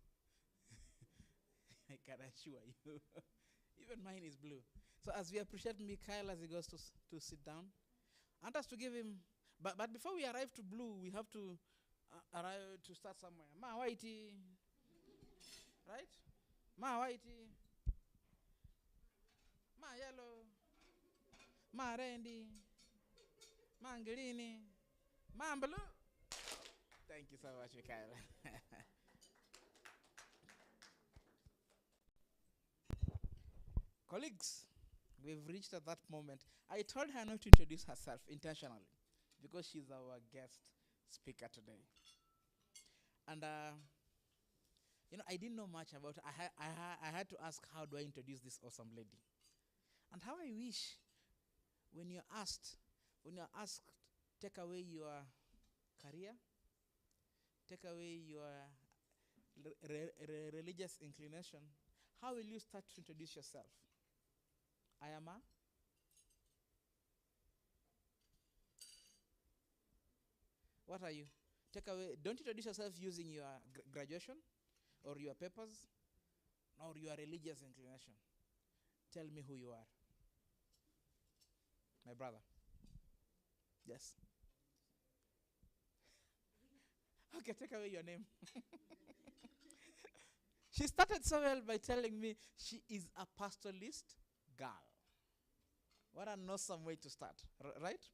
I can assure you. Even mine is blue. So as we appreciate Mikhail as he goes to sit down, I want us to give him, but before we arrive to blue, we have to arrive to start somewhere. Ma whitey, right? Ma whitey, ma yellow, ma randy, ma green, ma blue. Thank you so much, Mikhail. Colleagues, we've reached at that moment. I told her not to introduce herself intentionally because she's our guest speaker today. And I didn't know much about her. I had to ask, how do I introduce this awesome lady? And how I wish when you're asked, take away your career, take away your religious inclination, how will you start to introduce yourself? I am a? What are you? Take away, don't introduce yourself using your graduation or your papers or your religious inclination. Tell me who you are. My brother. Yes. Okay, take away your name. She started so well by telling me she is a pastoralist girl. What an awesome way to start, right?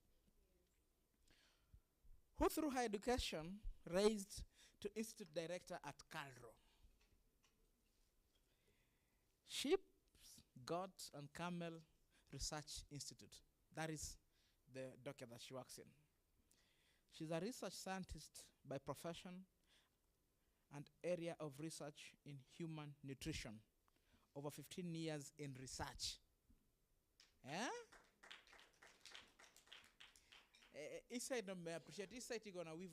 Who through her education raised to institute director at Calro. Sheep, Goat and Camel Research Institute. That is the docket that she works in. She's a research scientist by profession and area of research in human nutrition. Over 15 years in research. He said, no, I appreciate. He said, you're going to weave.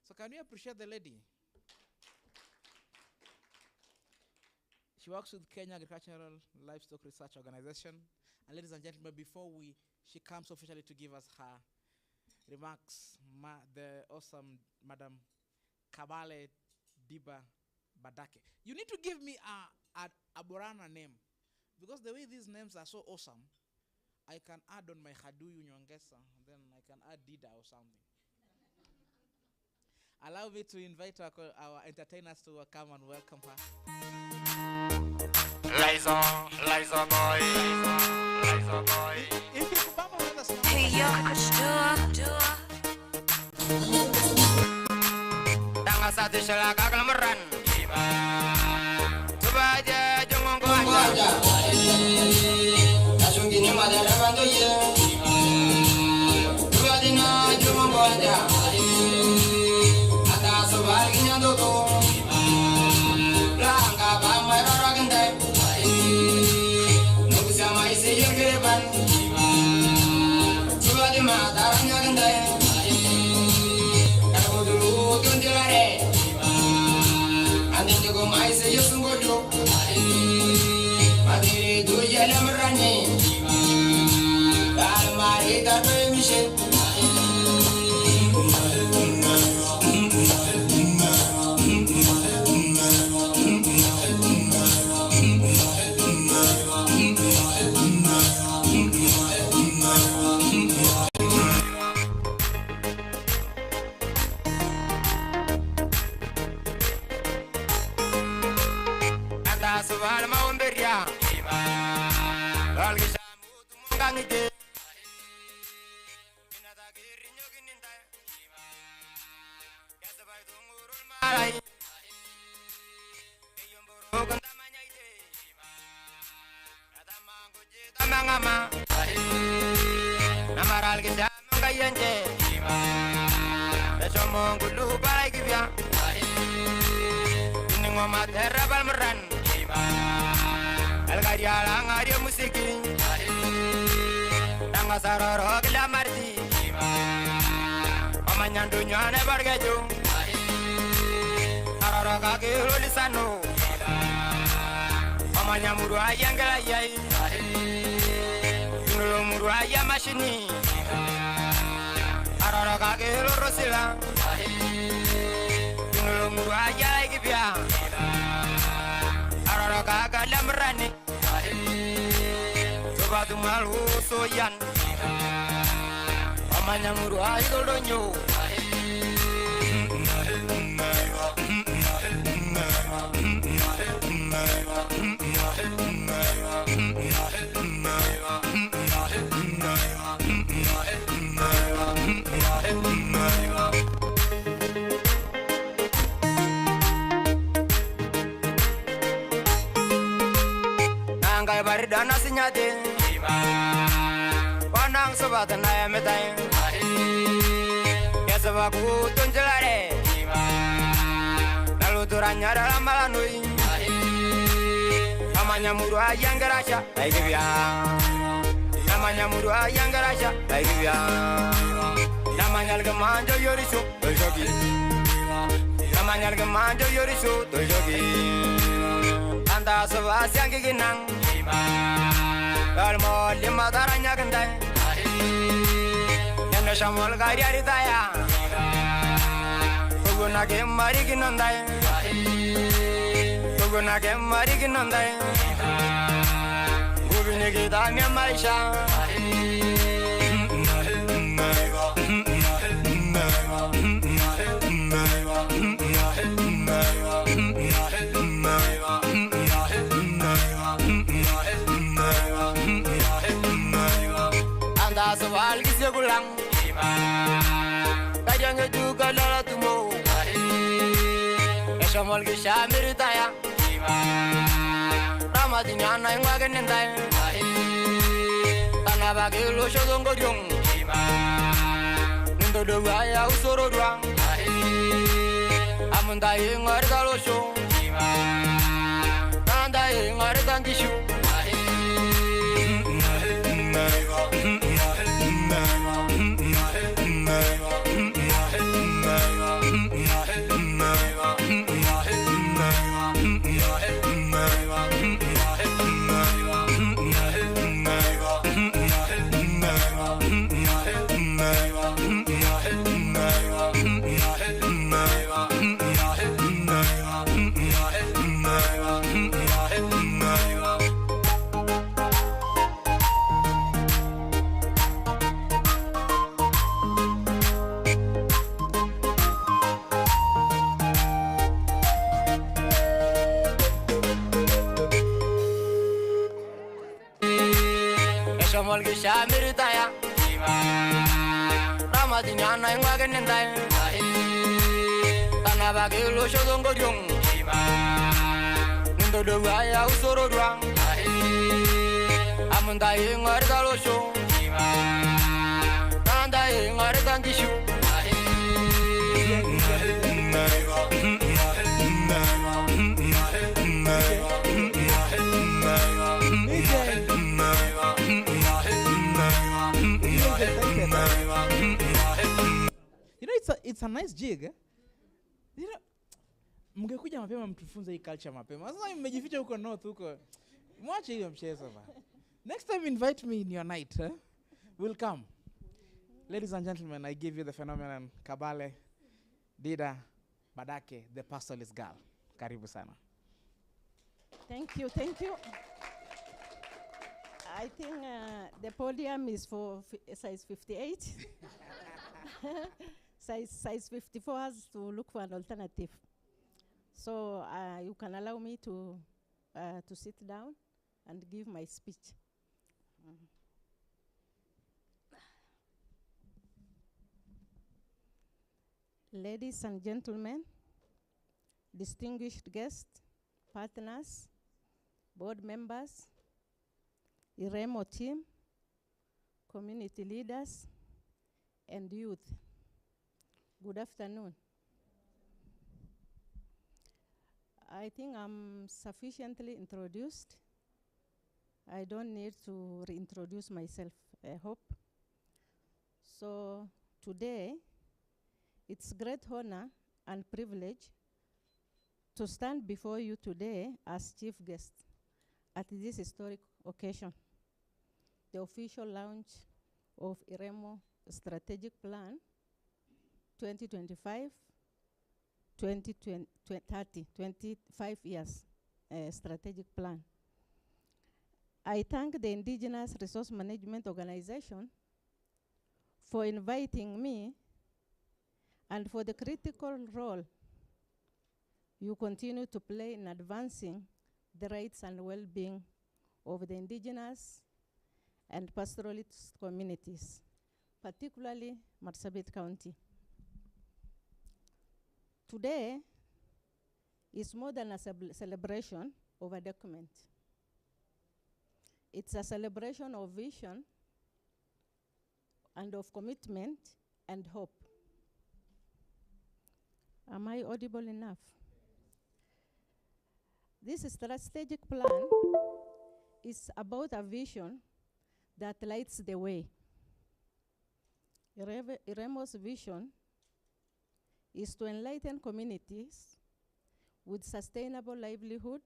So can you appreciate the lady? She works with Kenya Agricultural Livestock Research Organization. And ladies and gentlemen, before she comes officially to give us her remarks, the awesome Madam Kabale Diba Badake. You need to give me a Borana name. Because the way these names are so awesome, I can add on my Haduyu Nyongesa, then I can add Dida or something. Allow me to invite our entertainers to come and welcome her. Liza boy. If you could bump with us now. Hey yo, Tanga satu shala kaglameran. Coba aja jongong ko aja. Langsung gini madara bantu ya. Coba dina jongong ko aja. Ada sebagian dodo. Langkah bamai orang gendai. Nunggu sama isi yang gereban. Coba di mataranya gendai. Kalau dulu tunjulare. Andi juga mai se yo sungguh. Madiri tu ya merani. Almari tapi mishe. Subal mau beria, lal kisamu tu munggang ide, binata kirinya kininta, ya sebaik tu ngurul malai, kiyom buru kentamanya ide, kata mangkuji tamangama, nama lal kisamu kayanje, besomong kulu balai kibya, ini ngomat terabal meran. Al-Gadiala ngadio musiki Nanga saroro gila marti Omanyan dunya ne bargeju Saroro kaki lulisano Omanyan muru ayang gelayai Nulu muru ayang mashini Saroro kaki lurusila Nulu muru ayang lagi biya Saroro kaki lemrani Coba tu malu soyan Omanya muru ayi dolonyo Nangkai baridana sinyate Wanang sobat naya metai Ya sebaku tunjelare Lalu turanya dalam malanui Namanya muru ayang gerasya Baik biya Namanya muru ayang gerasya Baik biya Namanya algemanjo yorisu Doljogi Namanya algemanjo yorisu Doljogi Anta sebas yang giginang Dalmo lima taranya gendai Yang samol gari aritaya Tuguna ke mari ginondai Tuguna ke mari ginondai Nikita mi maisha anda sawal kisya kulang kaya nga juga lala tumo eshamol kisya meritaya Ramadinyana yung maganintay Tanabagilo siya dong godyong Nindodogaya usoro duang Amundayi ngaritalo siyo Nandayi ngaritan tisyo Kisha meritaya Ramadinyana yung maganintay Tanabagilo siya dong godyong Nindodogaya usoro duang Amundayi ngaritalo siyo Nandayi ngaritan tisyo You know, it's a nice jig, eh? You know, mngekuja mapema mtufunze hii culture mapema. Sasa mmejificha huko north huko. Mwache hiyo mchezo ba. Next time invite me in your night, eh? We'll come. Ladies and gentlemen, I give you the phenomenon Kabale, Dida, Badake, the pastoralist girl. Karibu sana. Thank you, thank you. I think the podium is for size 58. Size 54 has to look for an alternative. So you can allow me to sit down and give my speech. Ladies and gentlemen, distinguished guests, partners, board members, Iremo team, community leaders, and youth. Good afternoon. I think I'm sufficiently introduced. I don't need to reintroduce myself, I hope. So today, it's great honor and privilege to stand before you today as chief guest at this historic occasion, the official launch of Iremo Strategic Plan 2025-2030, 25 years strategic plan. I thank the Indigenous Resource Management Organization for inviting me and for the critical role you continue to play in advancing the rights and well-being of the indigenous and pastoralist communities, particularly Marsabit County. Today is more than a celebration of a document. It's a celebration of vision and of commitment and hope. Am I audible enough? This strategic plan is about a vision that lights the way. Iremo's vision is to enlighten communities with sustainable livelihood,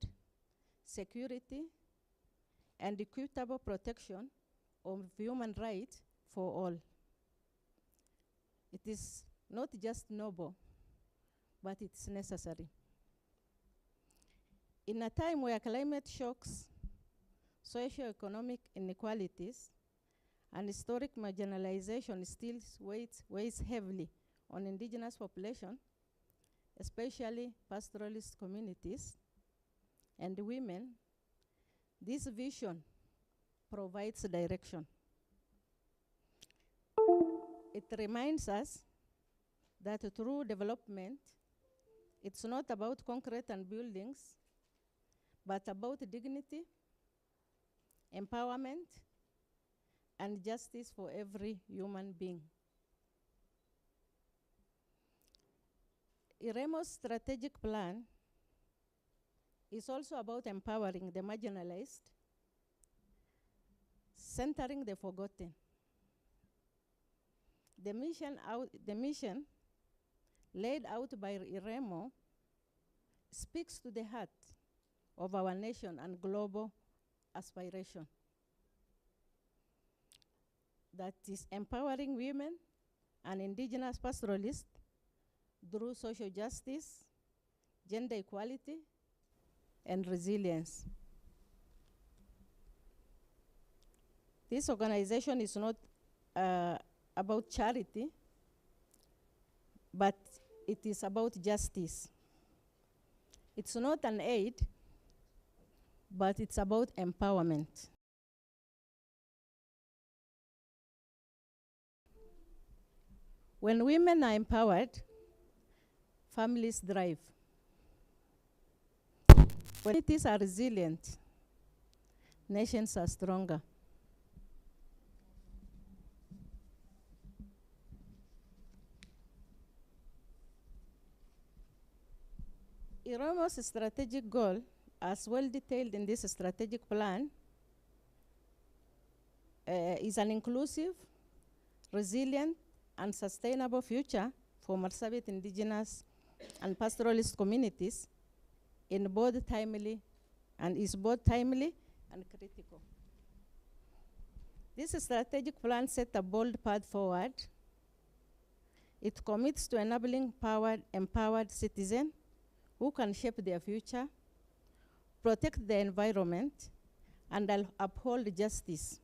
security, and equitable protection of human rights for all. It is not just noble, but it's necessary. In a time where climate shocks, Socioeconomic inequalities and historic marginalization still weighs heavily on indigenous population, especially pastoralist communities and women. This vision provides direction. It reminds us that through development, it's not about concrete and buildings, but about dignity, empowerment, and justice for every human being. Iremo's strategic plan is also about empowering the marginalized, centering the forgotten. The mission laid out by Iremo speaks to the heart of our nation and global aspiration. That is empowering women and indigenous pastoralists through social justice, gender equality, and resilience. This organization is not about charity, but it is about justice. It's not an aid, but it's about empowerment. When women are empowered, families thrive. When communities are resilient, nations are stronger. Iremo's strategic goal, as well detailed in this strategic plan, is an inclusive, resilient, and sustainable future for Marsabit indigenous and pastoralist communities is both timely and critical. This strategic plan set a bold path forward. It commits to enabling empowered citizens who can shape their future, protect the environment, and uphold justice.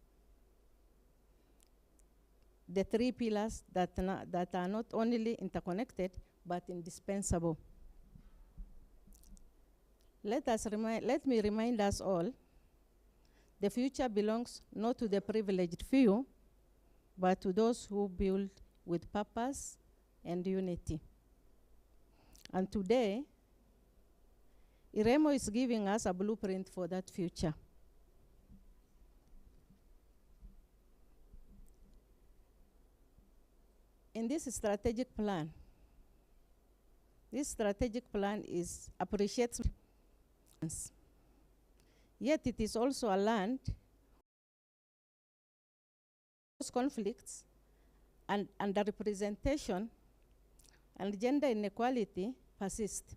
The three pillars that are not only interconnected, but indispensable. Let me remind us all, the future belongs not to the privileged few, but to those who build with purpose and unity. And today, Iremo is giving us a blueprint for that future. In this strategic plan appreciates, yet it is also a land whose conflicts and underrepresentation and gender inequality persist.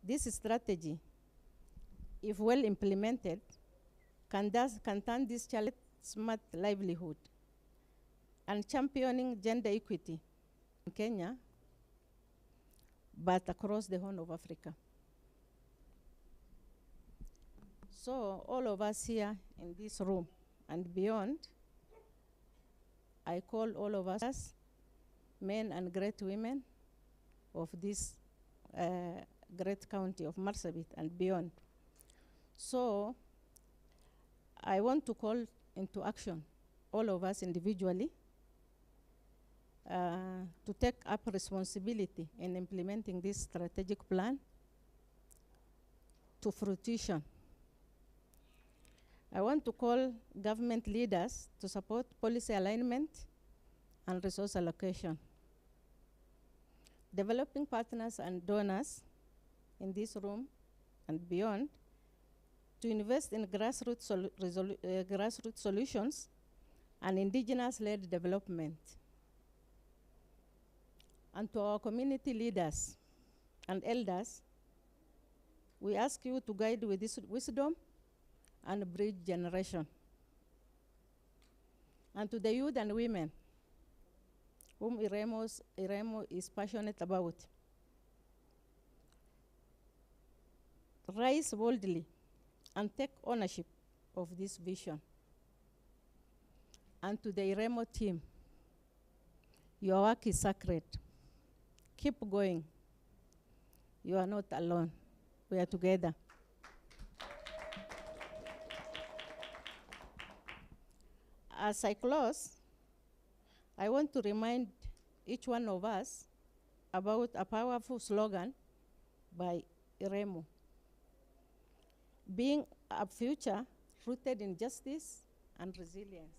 This strategy, if well implemented, can turn this challenge smart livelihood and championing gender equity in Kenya, but across the Horn of Africa. So all of us here in this room and beyond, I call all of us men and great women of this great county of Marsabit and beyond. So I want to call into action all of us individually to take up responsibility in implementing this strategic plan to fruition. I want to call government leaders to support policy alignment and resource allocation. Developing partners and donors in this room and beyond to invest in grassroots solutions and indigenous-led development. And to our community leaders and elders, we ask you to guide with this wisdom and bridge generation. And to the youth and women whom Iremo is passionate about, rise boldly and take ownership of this vision. And to the Iremo team, your work is sacred. Keep going. You are not alone. We are together. As I close, I want to remind each one of us about a powerful slogan by Iremo. Being a future rooted in justice and resilience.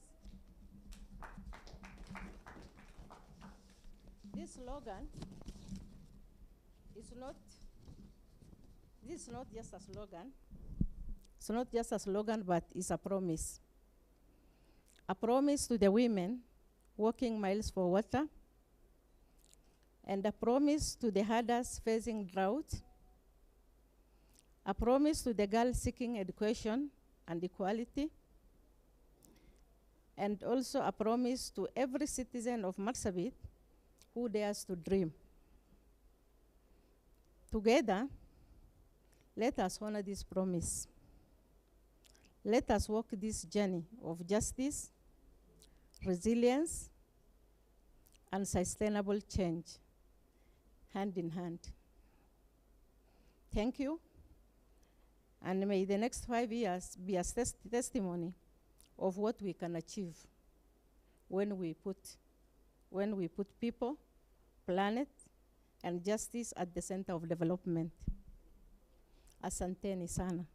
This slogan is not just a slogan. It's not just a slogan, but it's a promise. A promise to the women walking miles for water, and a promise to the herders facing drought, a promise to the girls seeking education and equality, and also a promise to every citizen of Marsabit who dares to dream. Together, let us honor this promise. Let us walk this journey of justice, resilience, and sustainable change, hand in hand. Thank you, and may the next 5 years be a testimony of what we can achieve when we put people, planet, and justice at the center of development. Asanteni sana.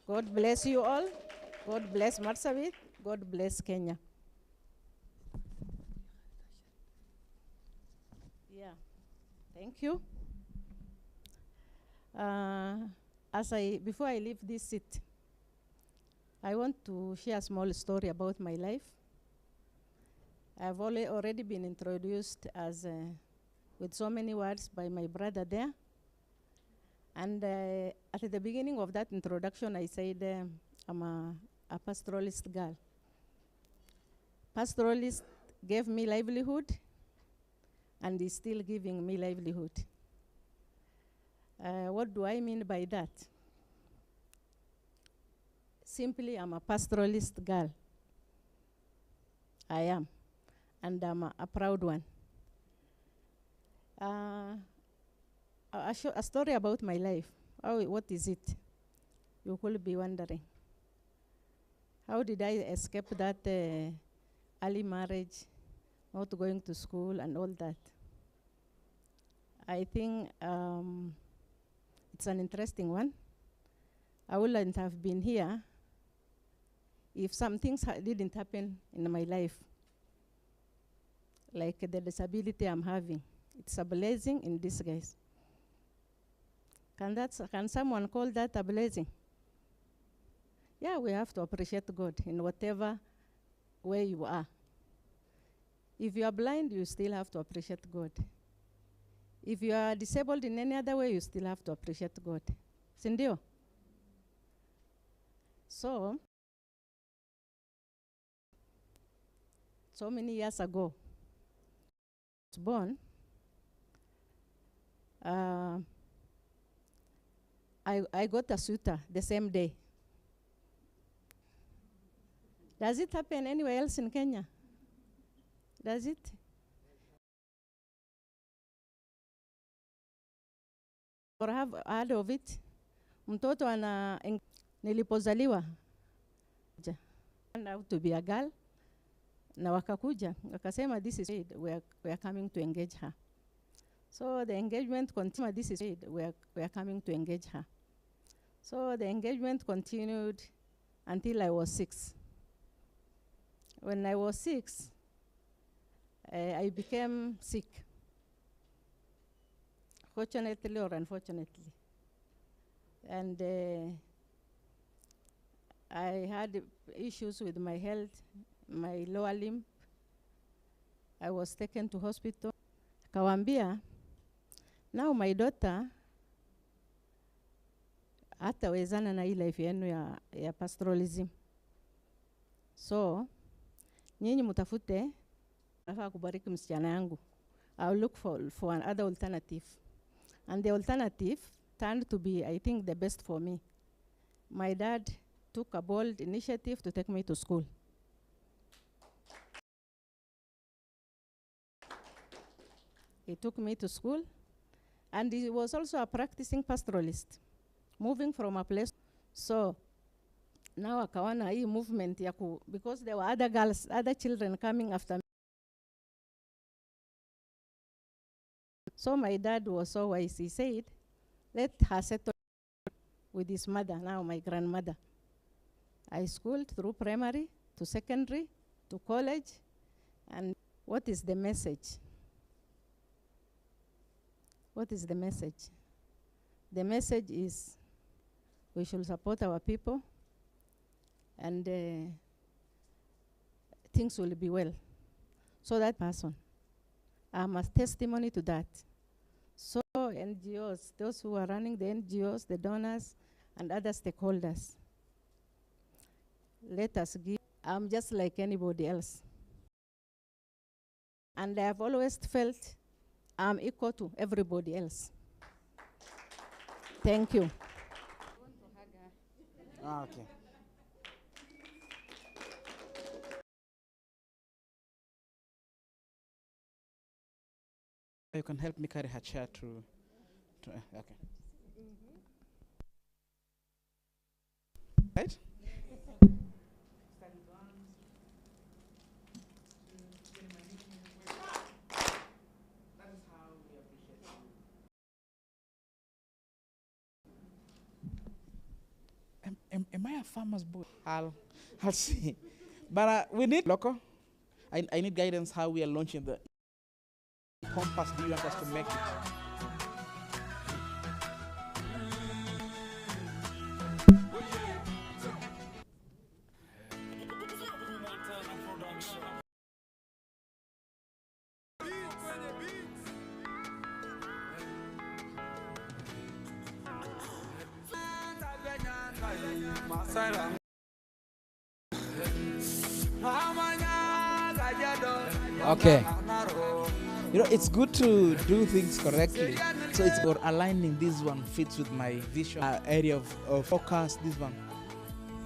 God bless you all. God bless Marsabit. God bless Kenya. Yeah, thank you. Before I leave this seat, I want to share a small story about my life. I've already been introduced as with so many words by my brother there. And at the beginning of that introduction, I said I'm a pastoralist girl. Pastoralist gave me livelihood, and is still giving me livelihood. What do I mean by that? Simply, I'm a pastoralist girl. I am, and I'm a proud one. A story about my life. What is it? You could be wondering. How did I escape that early marriage, not going to school, and all that? I think it's an interesting one. I wouldn't have been here if some things didn't happen in my life, like the disability I'm having. It's a blessing in disguise. Can someone call that a blessing? Yeah, we have to appreciate God in whatever way you are. If you are blind, you still have to appreciate God. If you are disabled in any other way, you still have to appreciate God. Sindio? So many years ago, I was born. I got a suitor the same day. Does it happen anywhere else in Kenya? Does it? Or have heard of it? Mtoto nilipozaliwa. Turned out to be a girl. Na wakakuja, wakasema this is we are coming to engage her. So the engagement continued. This is we are coming to engage her. So the engagement continued until I was 6. When I was 6, I became sick. Fortunately or unfortunately. And I had issues with my health, my lower limb. I was taken to hospital. Kawambia, now my daughter, hatawezana na hii life yenu ya pastoralism. So, nyinyi mutafute, nafaa kubariki msichana yangu. I'll look for another alternative. And the alternative turned to be, I think, the best for me. My dad took a bold initiative to take me to school. He took me to school, and he was also a practicing pastoralist, moving from a place. So now akawana hii movement yaku, because there were other girls, other children coming after me. So my dad was so wise. He said, let her settle with his mother, now my grandmother. I schooled through primary to secondary to college. And what is the message? What is the message? The message is we should support our people, and things will be well. So that person, I'm a testimony to that. So NGOs, those who are running the NGOs, the donors, and other stakeholders, let us give. I'm just like anybody else. And I have always felt I'm equal to everybody else. Thank you. Okay. You can help me carry her chair to okay. Right? Am I a farmer's boy? I'll see. But we need local. I need guidance how we are launching the compass. Do you want us to make it? Okay. You know, it's good to do things correctly. So it's about aligning. This one fits with my visual area of focus, this one.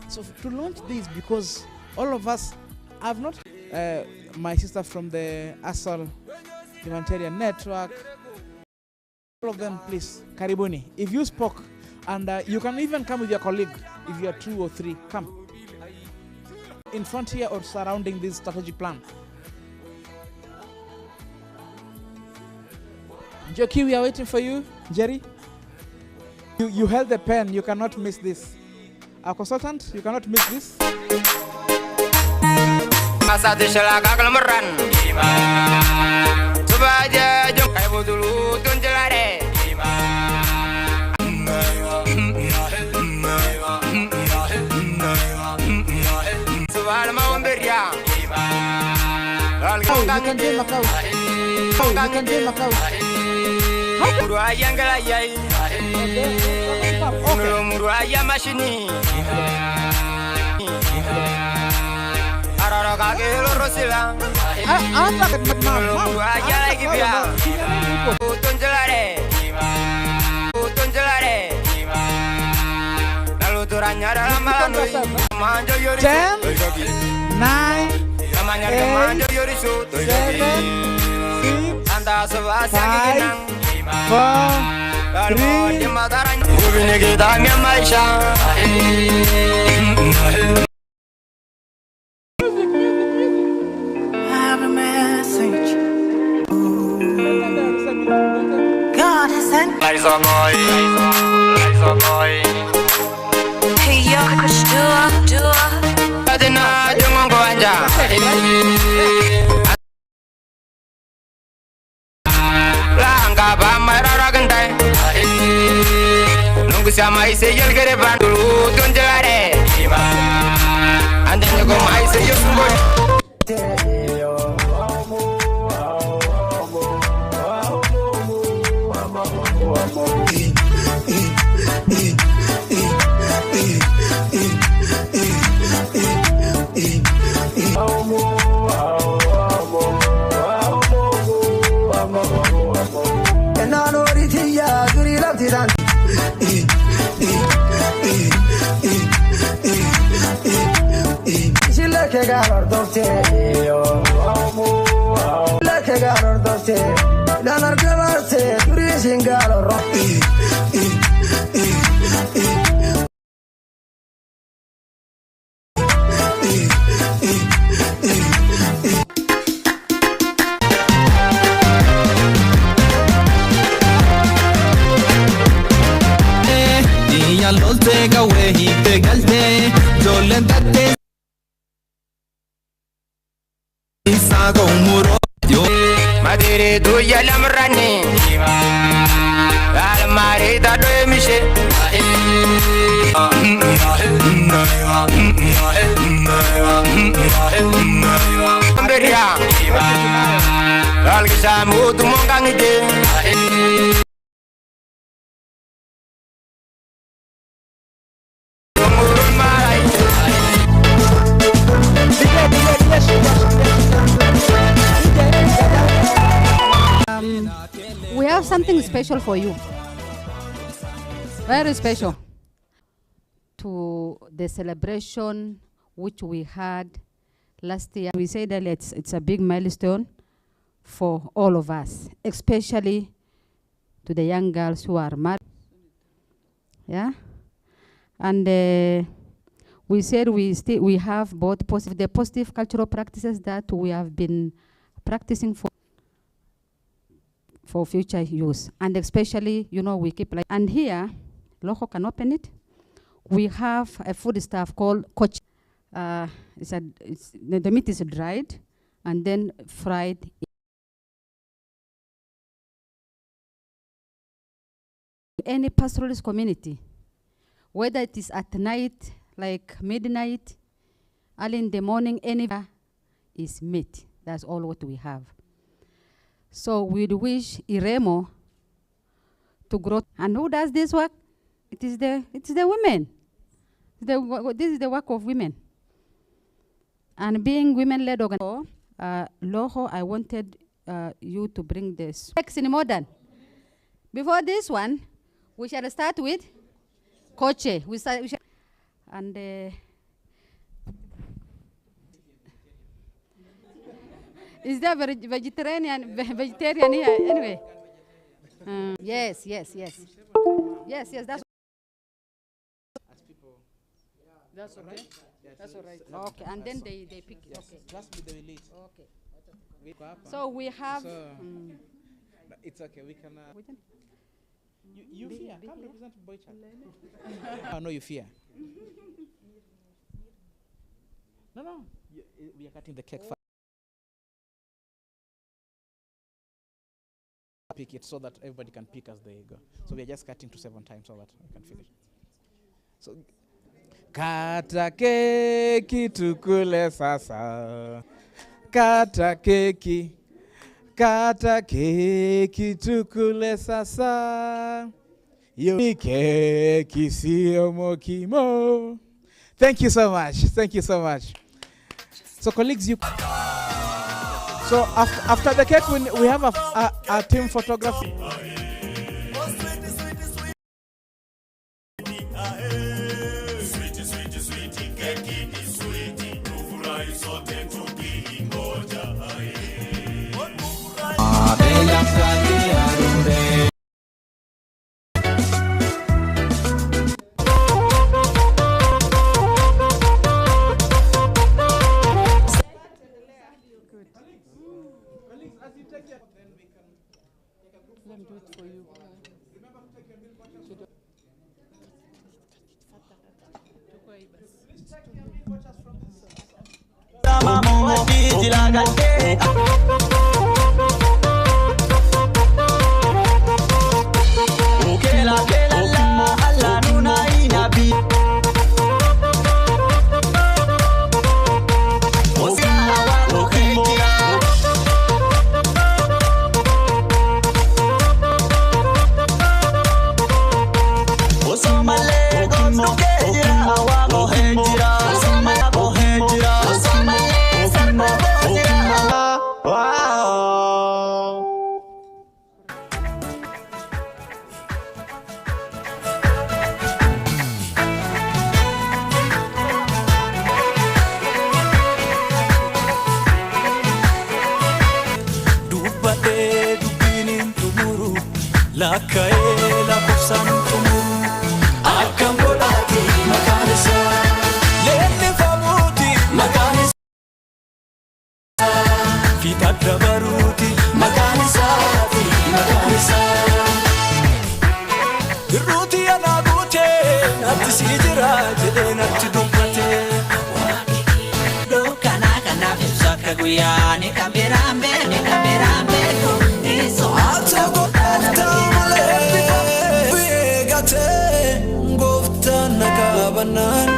So to launch this, because all of us have not, my sister from the ASAL Humanitarian Network, all of them, please, Karibuni. If you spoke, and you can even come with your colleague, if you are 2 or 3, come. In front here or surrounding this strategic plan. Joki, we are waiting for you. Jerry, you held the pen. You cannot miss this. Our consultant, you cannot miss this. You can do Macau. You can do Macau. Ten, 9, 8, 7, 6, 5, 4, 3. Have a message. God has sent. Hey yo, Madiri tu yalam rani Almari da do mishe Beria Algisa mutu mongangide We have something special for you. Very special. To the celebration which we had last year. We say that it's a big milestone for all of us, especially to the young girls who are married. Yeah? And we said we have both the positive cultural practices that we have been practicing for future use. And especially, we keep like, and here, Loho can open it. We have a food stuff called koch. The meat is dried and then fried. Any pastoralist community, whether it is at night, like midnight, early in the morning, anywhere is meat. That's all what we have. So we'd wish Iremo to grow. And who does this work? It's the women. This is the work of women. And being women-led organization, Loho, I wanted you to bring this. In modern. Before this one, we shall start with Koche. And is there vegetarian here? Anyway. Yes. Yes, that's okay. That's all right. Okay, and then they pick it. Okay. Just with the release. Okay. So we have. It's okay. We can. You fear. Come represent boy child. I know you fear. No. We are cutting the cake. Pick it so that everybody can pick as they go. So we are just cutting to 7 times so that we can finish. So kata keki tukule sasa. Kata keki tukule sasa. Yo keki sio mokimo. Thank you so much. So colleagues, so after the cake, we have a team photography. Let me do it for you. lakkaa'ee lakkoofsaan xumuru akkam godhaati maqaan isaa leellifamuuti maqaan isaa fiixa dabaruuti maqaan isaa fi maqaan isaa birruuti anaa guutee natti sii jira jedhee natti dubbate Kanaa kanaaf ibsu akka guyyaa ni kan biraan beeku isoo ati gooftaa malee eegatee gooftaan na qabannaan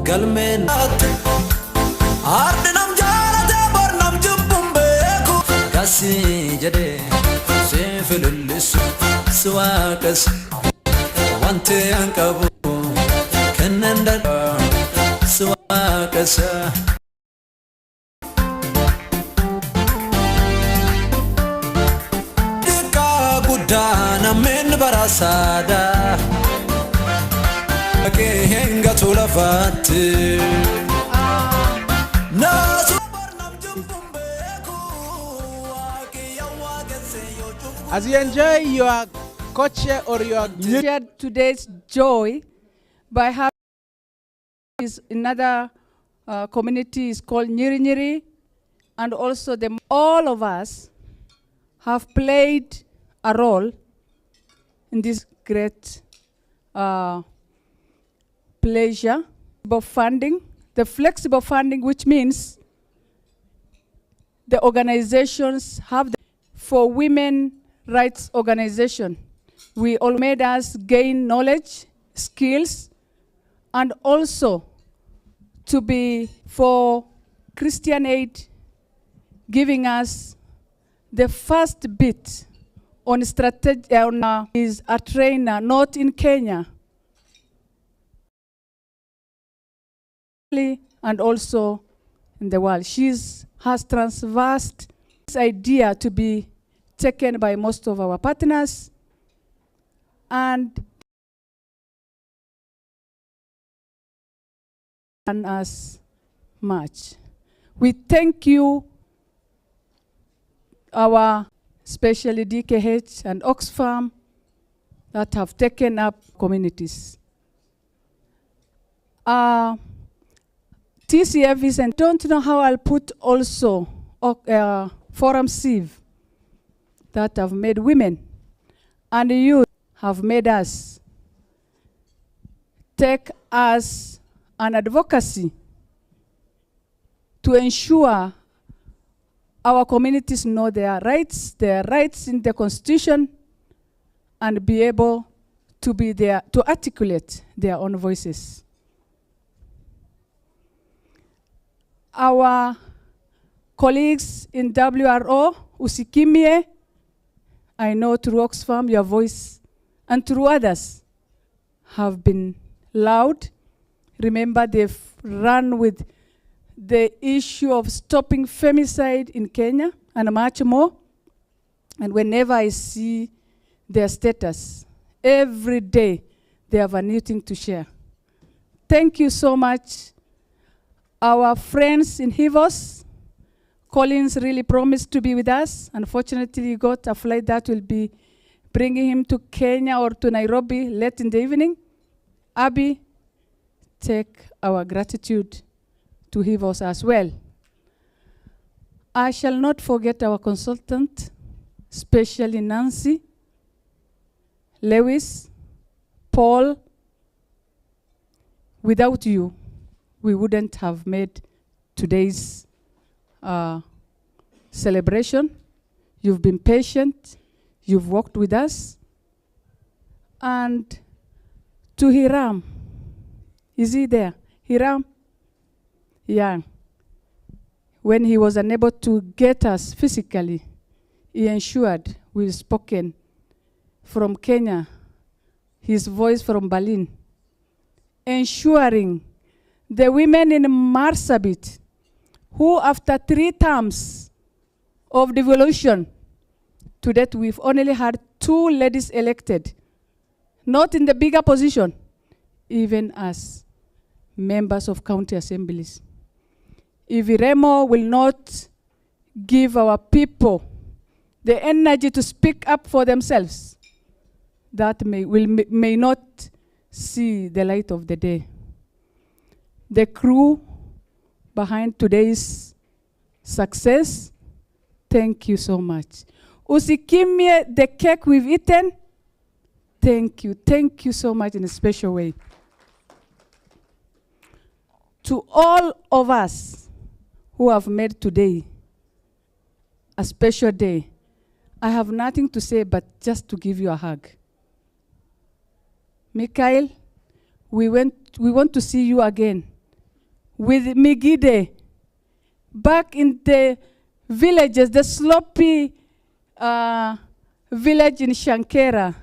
galmeen ati ardi nam jaalatee bor nam jibbuun beeku kasii jedhee seen filillisu si waaqas wanti an qabu kennan dadhaa si waaqasa. Namen barasada ke henga tulafati nasu As you enjoy your culture or your shared today's joy by having another community is called Nyiri Nyiri, and also all of us have played a role in this great pleasure of funding, the flexible funding, which means the organizations have for women rights organization. We all made us gain knowledge, skills, and also to be for Christian Aid giving us the first bit on strategy is a trainer, not in Kenya, and also in the world. She has transversed this idea to be taken by most of our partners, and us much. We thank you, our especially DKH and Oxfam, that have taken up communities. TCF is, and don't know how I'll put also Forum Civ that have made women and youth have made us take as an advocacy to ensure our communities know their rights in the Constitution, and be able to be there to articulate their own voices. Our colleagues in WRO, Usikimie, I know through Oxfam, your voice, and through others, have been loud. Remember, they've run with the issue of stopping femicide in Kenya and much more. And whenever I see their status, every day they have a new thing to share. Thank you so much. Our friends in Hivos, Collins really promised to be with us. Unfortunately, he got a flight that will be bringing him to Kenya or to Nairobi late in the evening. Abby, take our gratitude to Hivos as well. I shall not forget our consultant, especially Nancy, Lewis, Paul. Without you, we wouldn't have made today's celebration. You've been patient, you've worked with us. And to Hiram, is he there? Hiram? Yeah. When he was unable to get us physically, he ensured we've spoken from Kenya, his voice from Berlin, ensuring the women in Marsabit, who after 3 terms of devolution, to that we've only had 2 ladies elected, not in the bigger position, even as members of county assemblies. If Iremo will not give our people the energy to speak up for themselves, that may not see the light of the day. The crew behind today's success, thank you so much. Usikimye, the cake we've eaten, thank you so much in a special way. To all of us who have made today a special day, I have nothing to say but just to give you a hug. Mikhail, we want to see you again with Migide back in the villages, the slopy village in Shankera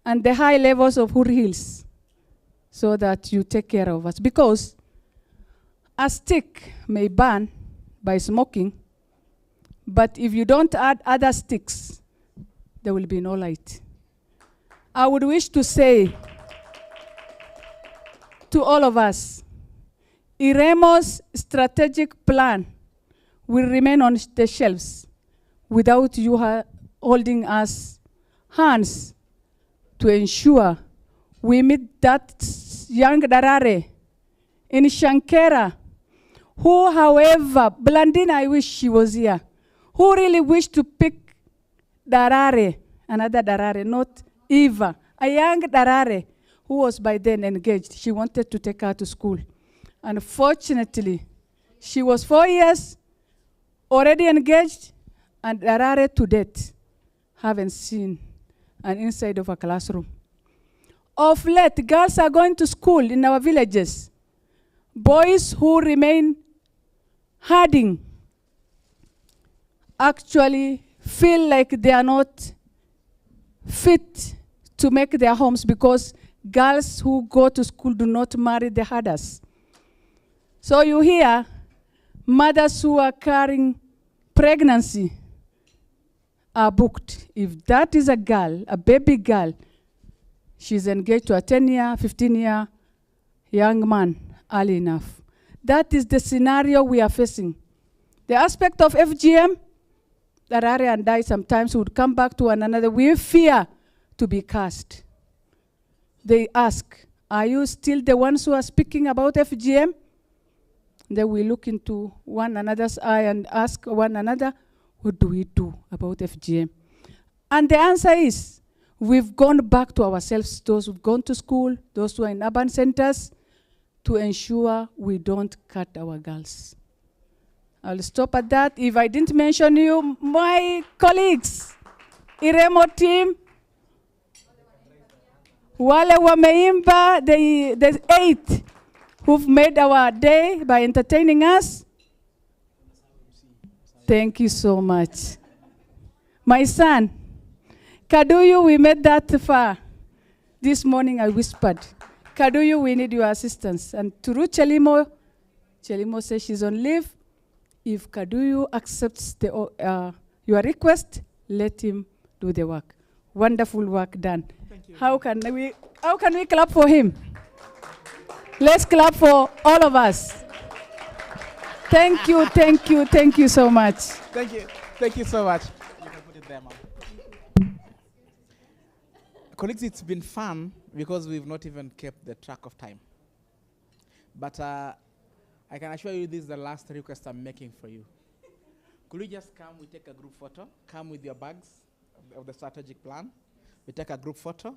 and the high levels of Hur Hills, so that you take care of us. Because a stick may burn by smoking, but if you don't add other sticks, there will be no light. I would wish to say to all of us, Iremo's strategic plan will remain on the shelves without you holding us hands to ensure we meet that young Darare in Shankera, who, however, Blandina, I wish she was here, who really wished to pick Darare, another Darare, not Eva, a young Darare who was by then engaged. She wanted to take her to school. Unfortunately, she was 4 years already engaged, and Darare to date haven't seen an inside of a classroom. Of late, girls are going to school in our villages. Boys who remain hiding actually feel like they are not fit to make their homes because girls who go to school do not marry the herders. So you hear mothers who are carrying pregnancy are booked. If that is a girl, a baby girl, she's engaged to a 10-year, 15-year young man early enough. That is the scenario we are facing. The aspect of FGM, Darare and I sometimes would come back to one another. We fear to be cast. They ask, are you still the ones who are speaking about FGM? Then we look into one another's eye and ask one another, what do we do about FGM? And the answer is, we've gone back to ourselves, those who've gone to school, those who are in urban centers, to ensure we don't cut our girls. I'll stop at that. If I didn't mention you, my colleagues, Iremo team, wale wameimba, the 8 who've made our day by entertaining us. Thank you so much. My son, Kaduyu, we made that far. This morning I whispered, Kaduyu, we need your assistance. And through Chelimo, Chelimo says she's on leave. If Kaduyu accepts your request, let him do the work. Wonderful work done. Thank you. How can we clap for him? Let's clap for all of us. Thank you so much. Thank you so much. You can put it there, Mom. Colleagues, it's been fun because we've not even kept the track of time. But I can assure you this is the last request I'm making for you. Could we just come, we take a group photo, come with your bags of the strategic plan, we take a group photo,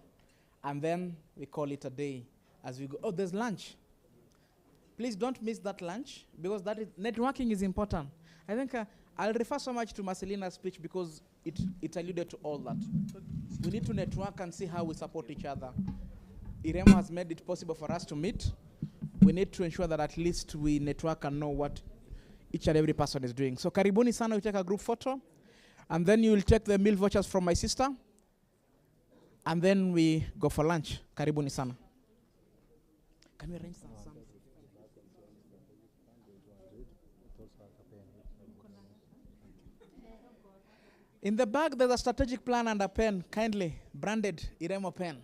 and then we call it a day as we go. Oh, there's lunch. Please don't miss that lunch, because networking is important. I think I'll refer so much to Marcelina's speech because it alluded to all that. We need to network and see how we support each other. Iremo has made it possible for us to meet. We need to ensure that at least we network and know what each and every person is doing. So karibuni sana, we take a group photo, and then you will take the meal vouchers from my sister, and then we go for lunch. Karibuni sana. Can we arrange some? In the bag, there's a strategic plan and a pen, kindly branded Iremo pen.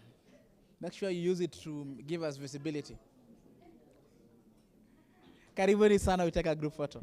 Make sure you use it to give us visibility. Karibuni sana, we take a group photo.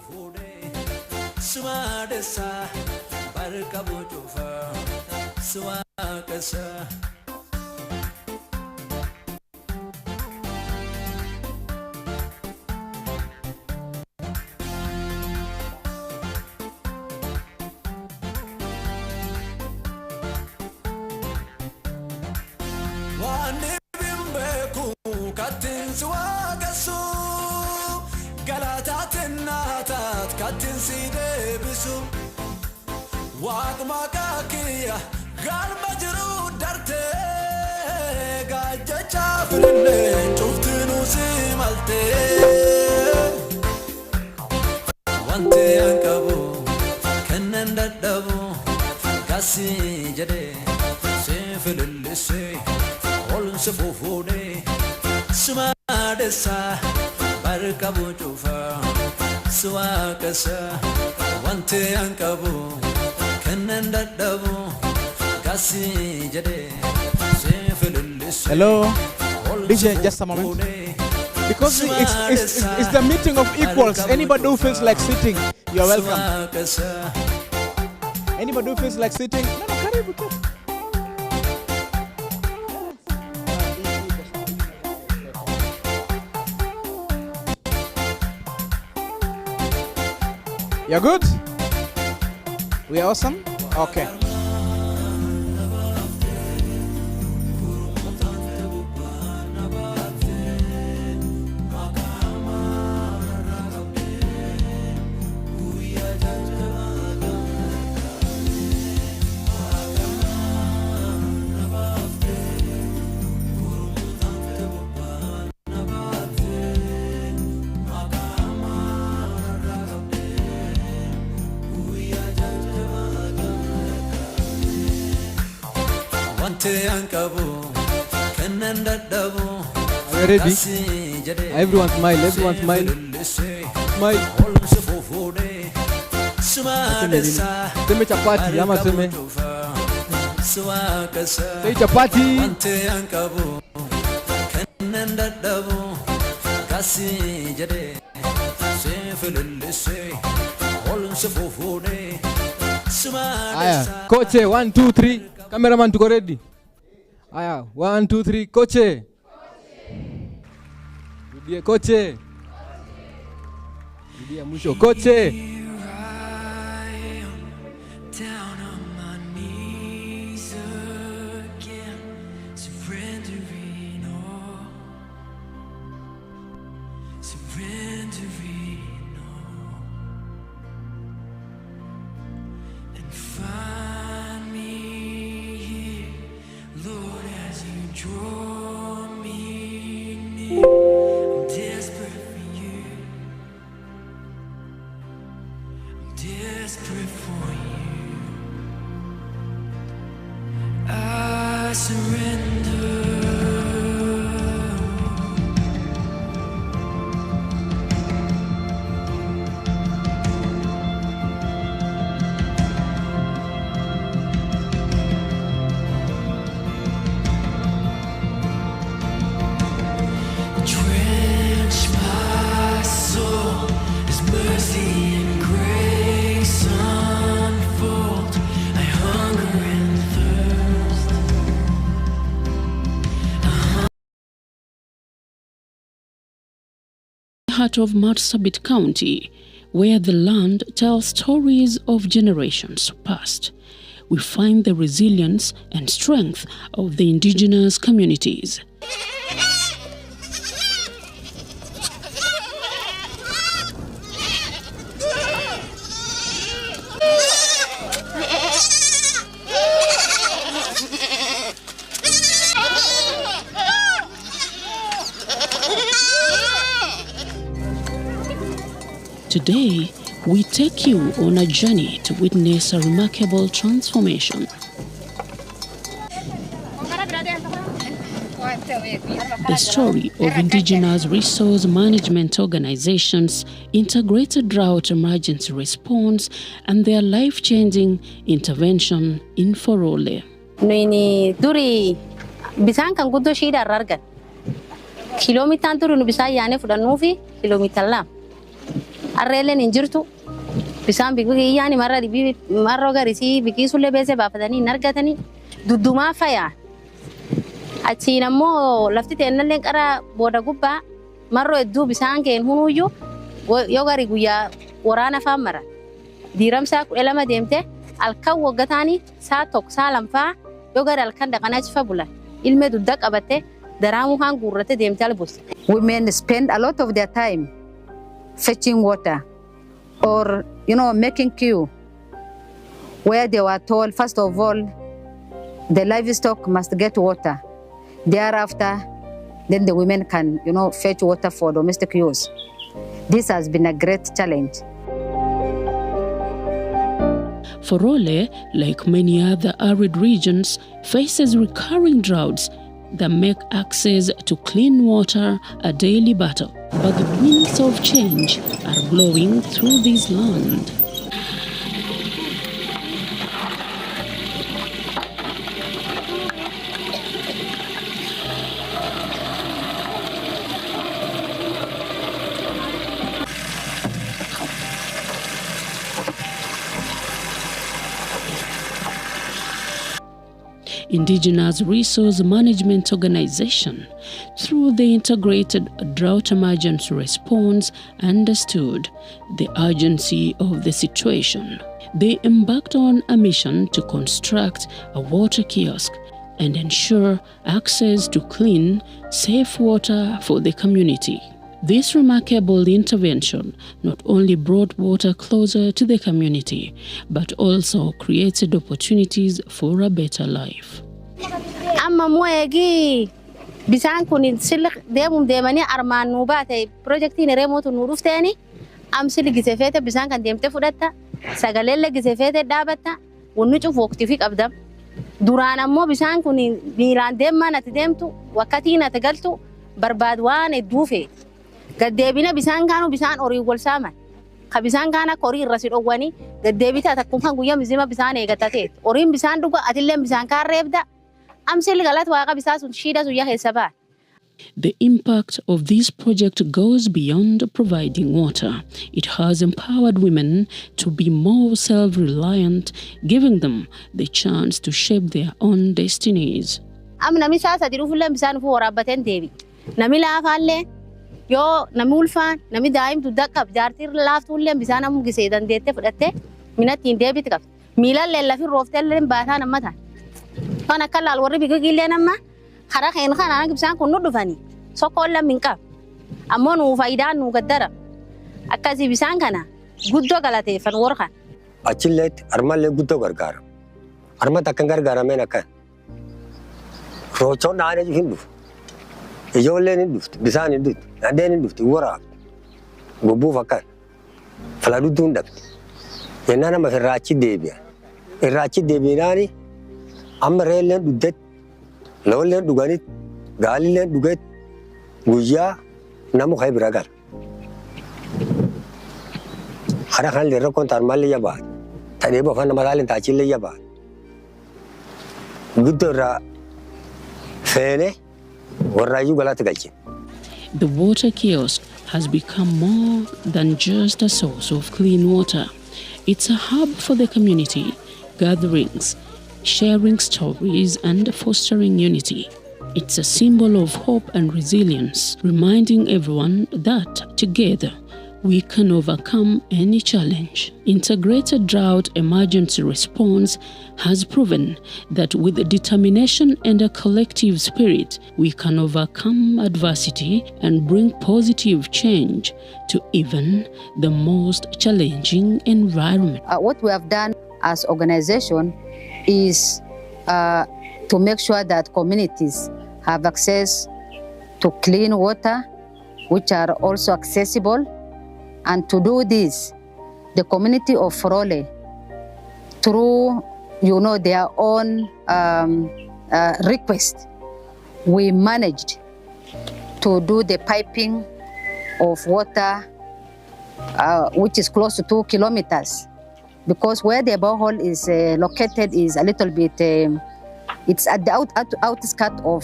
fude Swadesa Barkabu Jufa Swakasa Swagasu Galata Natat Katin Side Bisu Wagmakakia Galmajru Darte Gaja Chafrine Tuftinu Simalte Wante Ankabu Kananda Dabu Kasi Jade Sefilise All Sefufude Smadesa Barkabu Jufa Swakasa Wante Ankabu Kananda Dabu Kasi Jade Hello, DJ, just a moment. Because it's the meeting of equals. Anybody who feels like sitting, you are welcome. Anybody who feels like sitting, no, karibu tu. You're good? We are awesome? Okay. Are you ready? Everyone smile, everyone smile. Smile. Seme chapati, ama seme. Say chapati. Aya, koche, 1, 2, 3. Cameraman tuko ready. Aya, 1, 2, 3, koche. Rudia koche. Rudia mwisho koche. Down on my knees again, surrendering all, surrendering all, and find me here, Lord, as you draw me near. I'm desperate for you. I'm desperate for you. I surrender. Drench my soul as mercy and grace unfold. I hunger and thirst. Heart of Marsabit County, where the land tells stories of generations past, we find the resilience and strength of the indigenous communities. Today, we take you on a journey to witness a remarkable transformation. The story of indigenous resource management organizations, integrated drought emergency response, and their life-changing intervention in Forole. Noini duri bisan kan gudo shida rargan. Kilometer duri no bisa yane fudanufi kilometer lam. Arrelen injirtu. Bisaan biqilii yaani marra garisi biqilii sulle beese baafatanii nargatanii duddumaa fayaa. Achiin ammoo lafti teennallee qara booda gubbaa marroo hedduu bisaan keen hunuyyuu yoo gari guyyaa waraana faan mara. Diiramsaa 12 deemte halkan waggataanii saa tokko saa lamfaa yoo gari halkan dhaqanaa cifa bulan ilmee dudda qabatte daraamuu haan guurratte deemte albuuste. Women spend a lot of their time fetching water or, making queue where they were told, first of all, the livestock must get water. Thereafter, then the women can, fetch water for domestic use. This has been a great challenge. Forole, like many other arid regions, faces recurring droughts that make access to clean water a daily battle. But the winds of change are blowing through this land. Indigenous Resource Management Organization, through the Integrated Drought Emergency Response, understood the urgency of the situation. They embarked on a mission to construct a water kiosk and ensure access to clean, safe water for the community. This remarkable intervention not only brought water closer to the community, but also created opportunities for a better life. Amma moegi bisaan kun silik deemanii armaan nu baate projektiin Iremo tu nu dhufteni am silik gisefete bisaan kan deemte fudhatta sagaleelle gisefete dhaabatta wonnu cufu waqtii fi qabdam duraan ammoo bisaan kun miilaan deemaan ati deemtu wakkatiin ati galtu barbaad waan hedduufe gaddeebina bisaan kaanu bisaan horii wal saaman ka bisaan kana horii irra si dhowwani gaddeebita takkum kan guyyaa mizima bisaan eegatate horiin bisaan dhuga atillee bisaan kaan reebda. The impact of this project goes beyond providing water. It has empowered women to be more self-reliant, giving them the chance to shape their own destinies. Kana kalal warri bigile namma khara khayn khana gibsan kunu dufani sokolla minka ammo nu faida nu gaddara akasi bisan kana guddo galate fan warkhan achillet armalle guddo gargar arma takkan gargara menaka rocho naane hindu ejolle nindu bisan nindu ande nindu wara gobu fakar faladu tundak yenana ma ferrachi debi nani Amrelen dudet, lawlen duganit, galilen duget, guya, namu khai beragar. Hara khan lera kon tarmal le yaba, tade ba fan malalen tachil le yaba. Gudora fene, warrayu galat galchi. The water kiosk has become more than just a source of clean water. It's a hub for the community, gatherings, sharing stories and fostering unity. It's a symbol of hope and resilience, reminding everyone that together we can overcome any challenge. Integrated Drought Emergency Response has proven that with determination and a collective spirit, we can overcome adversity and bring positive change to even the most challenging environment. What we have done as organization is to make sure that communities have access to clean water, which are also accessible. And to do this, the community of Forole, through their own request, we managed to do the piping of water, which is close to 2 kilometers. Because where the borehole is located is a little bit, it's at the outskirts of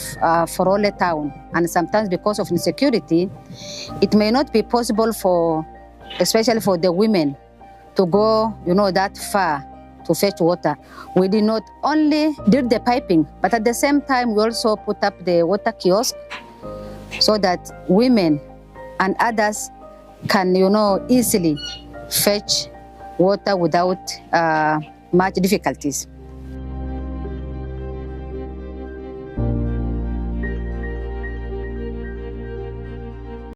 Forole town. And sometimes because of insecurity, it may not be possible for especially for the women, to go, that far to fetch water. We did not only did the piping, but at the same time, we also put up the water kiosk so that women and others can, easily fetch water without much difficulties.